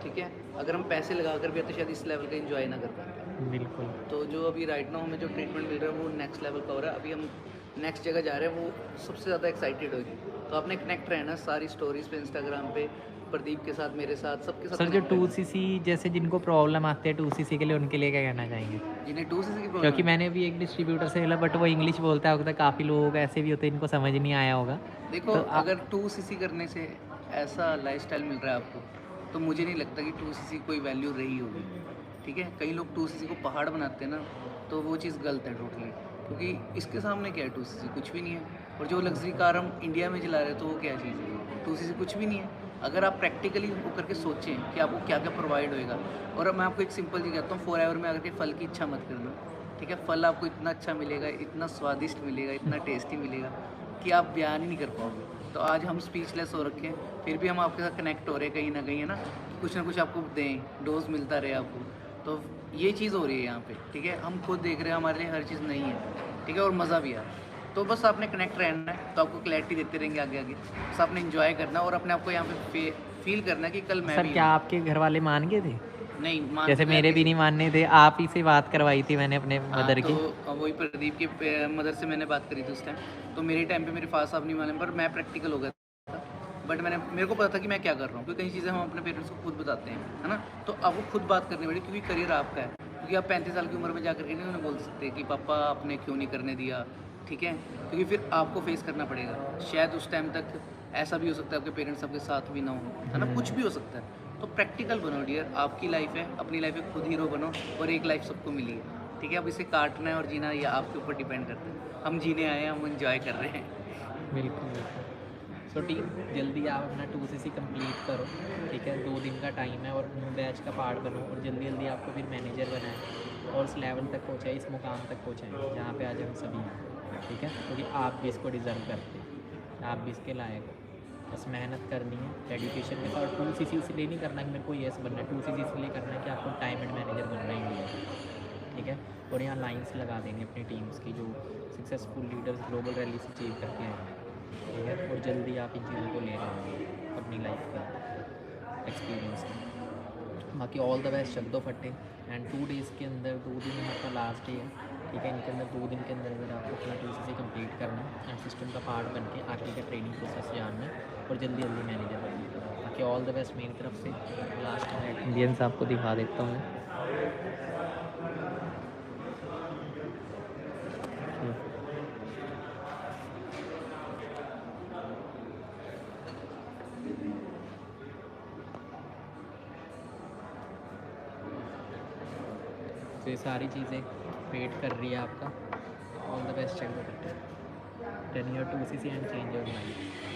ठीक है। अगर हम पैसे लगा कर भी तो शायद इस लेवल का इंजॉय ना कर पाते। बिल्कुल। तो जो अभी राइट नाउ हमें जो ट्रीटमेंट मिल रहा है वो नेक्स्ट लेवल का हो रहा है। अभी हम नेक्स्ट जगह जा रहे हैं, वो सबसे ज़्यादा एक्साइटेड होगी। तो आपने कनेक्ट रहना सारी स्टोरीज पे, इंस्टाग्राम पे, प्रदीप के साथ, मेरे साथ, सबके साथ। सर जो 2cc जैसे जिनको प्रॉब्लम आती है 2cc के लिए, उनके लिए क्या कहना चाहेंगे? जिन्हें 2cc की क्योंकि प्रॉब्लम, मैंने भी एक डिस्ट्रीब्यूटर से मिला, बट वो इंग्लिश बोलता होगा, तो काफ़ी लोग ऐसे भी होते हैं इनको समझ नहीं आया होगा। देखो तो अगर 2cc करने से ऐसा लाइफस्टाइल मिल रहा है आपको, तो मुझे नहीं लगता कि 2cc कोई वैल्यू रही होगी, ठीक है। कई लोग 2cc को पहाड़ बनाते हैं ना, तो वो चीज़ गलत है टोटली, क्योंकि इसके सामने क्या है, 2cc कुछ भी नहीं है। और जो लग्जरी कार हम इंडिया में चला रहे हैं, तो वो क्या चीज़ है, 2cc कुछ भी नहीं है। अगर आप प्रैक्टिकली होकर के सोचें कि आपको क्या क्या प्रोवाइड होएगा। और अब मैं आपको एक सिंपल चीज़ कहता हूँ, फॉरएवर में आकर के फल की इच्छा मत करना, ठीक है। फल आपको इतना अच्छा मिलेगा, इतना स्वादिष्ट मिलेगा, इतना टेस्टी मिलेगा कि आप बयान ही नहीं कर पाओगे। तो आज हम स्पीचलेस हो रखे हैं, फिर भी हम आपके साथ कनेक्ट हो रहे हैं कहीं ना कहीं, है ना, कि कुछ ना कुछ आपको दें, डोज मिलता रहे आपको। तो ये चीज़ हो रही है यहाँ पे, ठीक है। हम खुद देख रहे हैं, हमारे लिए हर चीज़ नहीं है, ठीक है, और मज़ा भी आ रहा है। तो बस आपने कनेक्ट रहना है, तो आपको क्लैरिटी देते रहेंगे आगे आगे। बस आपने इन्जॉय करना है और अपने आपको यहाँ पे फील करना है कि कल मैं सर भी क्या हूँ। आपके घर वाले मान गए थे? नहीं मान, जैसे मेरे भी नहीं मानने थे, आप ही से बात करवाई थी मैंने अपने मदर तो की। वही प्रदीप की मदर से मैंने बात करी थी उस टाइम। तो मेरे टाइम पे मेरे फादर साहब नहीं माने, पर मैं प्रैक्टिकल हो गया था। बट मेरे को पता था कि मैं क्या कर रहा हूँ, क्योंकि कई चीज़ें हम अपने पेरेंट्स को खुद बताते हैं, है ना। तो आपको खुद बात करनी पड़ेगी, क्योंकि करियर आपका है। क्योंकि आप 35 साल की उम्र में जाकर के नहीं उन्हें बोल सकते कि पापा आपने क्यों नहीं करने दिया, ठीक है। क्योंकि फिर आपको फेस करना पड़ेगा। शायद उस टाइम तक ऐसा भी हो सकता है आपके पेरेंट्स आपके साथ भी ना हो, है ना, कुछ भी हो सकता है। तो प्रैक्टिकल बनो डियर, आपकी लाइफ है, अपनी लाइफ में खुद हीरो बनो, और एक लाइफ सबको मिली है, ठीक है। अब इसे काटना है और जीना ये आपके ऊपर डिपेंड करता है। हम जीने आए हैं, हम एंजॉय कर रहे हैं। बिल्कुल बिल्कुल। सो टीम जल्दी आप अपना 2cc कंप्लीट करो, ठीक है। 2 दिन का टाइम है और बैच का पार्ट बनो, और जल्दी जल्दी आपको फिर मैनेजर बनाए और उस लेवल तक पहुँचाए, इस मुकाम तक पहुँचाएँ जहाँ पे आज हम सभी हैं, ठीक है। क्योंकि आप भी इसको डिज़र्व करते हैं, आप भी इसके लायक हो। बस मेहनत करनी है, डेडिकेशन के साथ। 2cc इसलिए नहीं करना कि मेरे को येस बनना है, 2cc इसलिए करना है कि आपको टाइम एंड मैनेजर बनना ही है, ठीक है। और यहाँ लाइंस लगा देंगे अपनी टीम्स की, जो सक्सेसफुल लीडर्स ग्लोबल रैली से अचीव करके आए हैं, ठीक है। और जल्दी आप इन चीज़ों को ले रहे होंगे अपनी लाइफ का एक्सपीरियंस में। बाकी ऑल द बेस्ट, चल दो फटे। एंड 2 डेज़ के अंदर, 2 दिन आपका लास्ट डे है, ठीक है। इनके अंदर 2 दिन के अंदर अगर आपको अपना 2cc कंप्लीट करना है एंड सिस्टम का पार्ट बन के आगे का ट्रेनिंग प्रोसेस जानना है, और जल्दी जल्दी मैनेजर बनना है। बाकी ऑल द बेस्ट मेरी तरफ से। लास्ट में इंडियंस आपको दिखा देता हूँ। तो ये सारी चीज़ें वेट कर रही है आपका। ऑल द बेस्ट, चेक करते हैं। 10 year 2cc and change your life.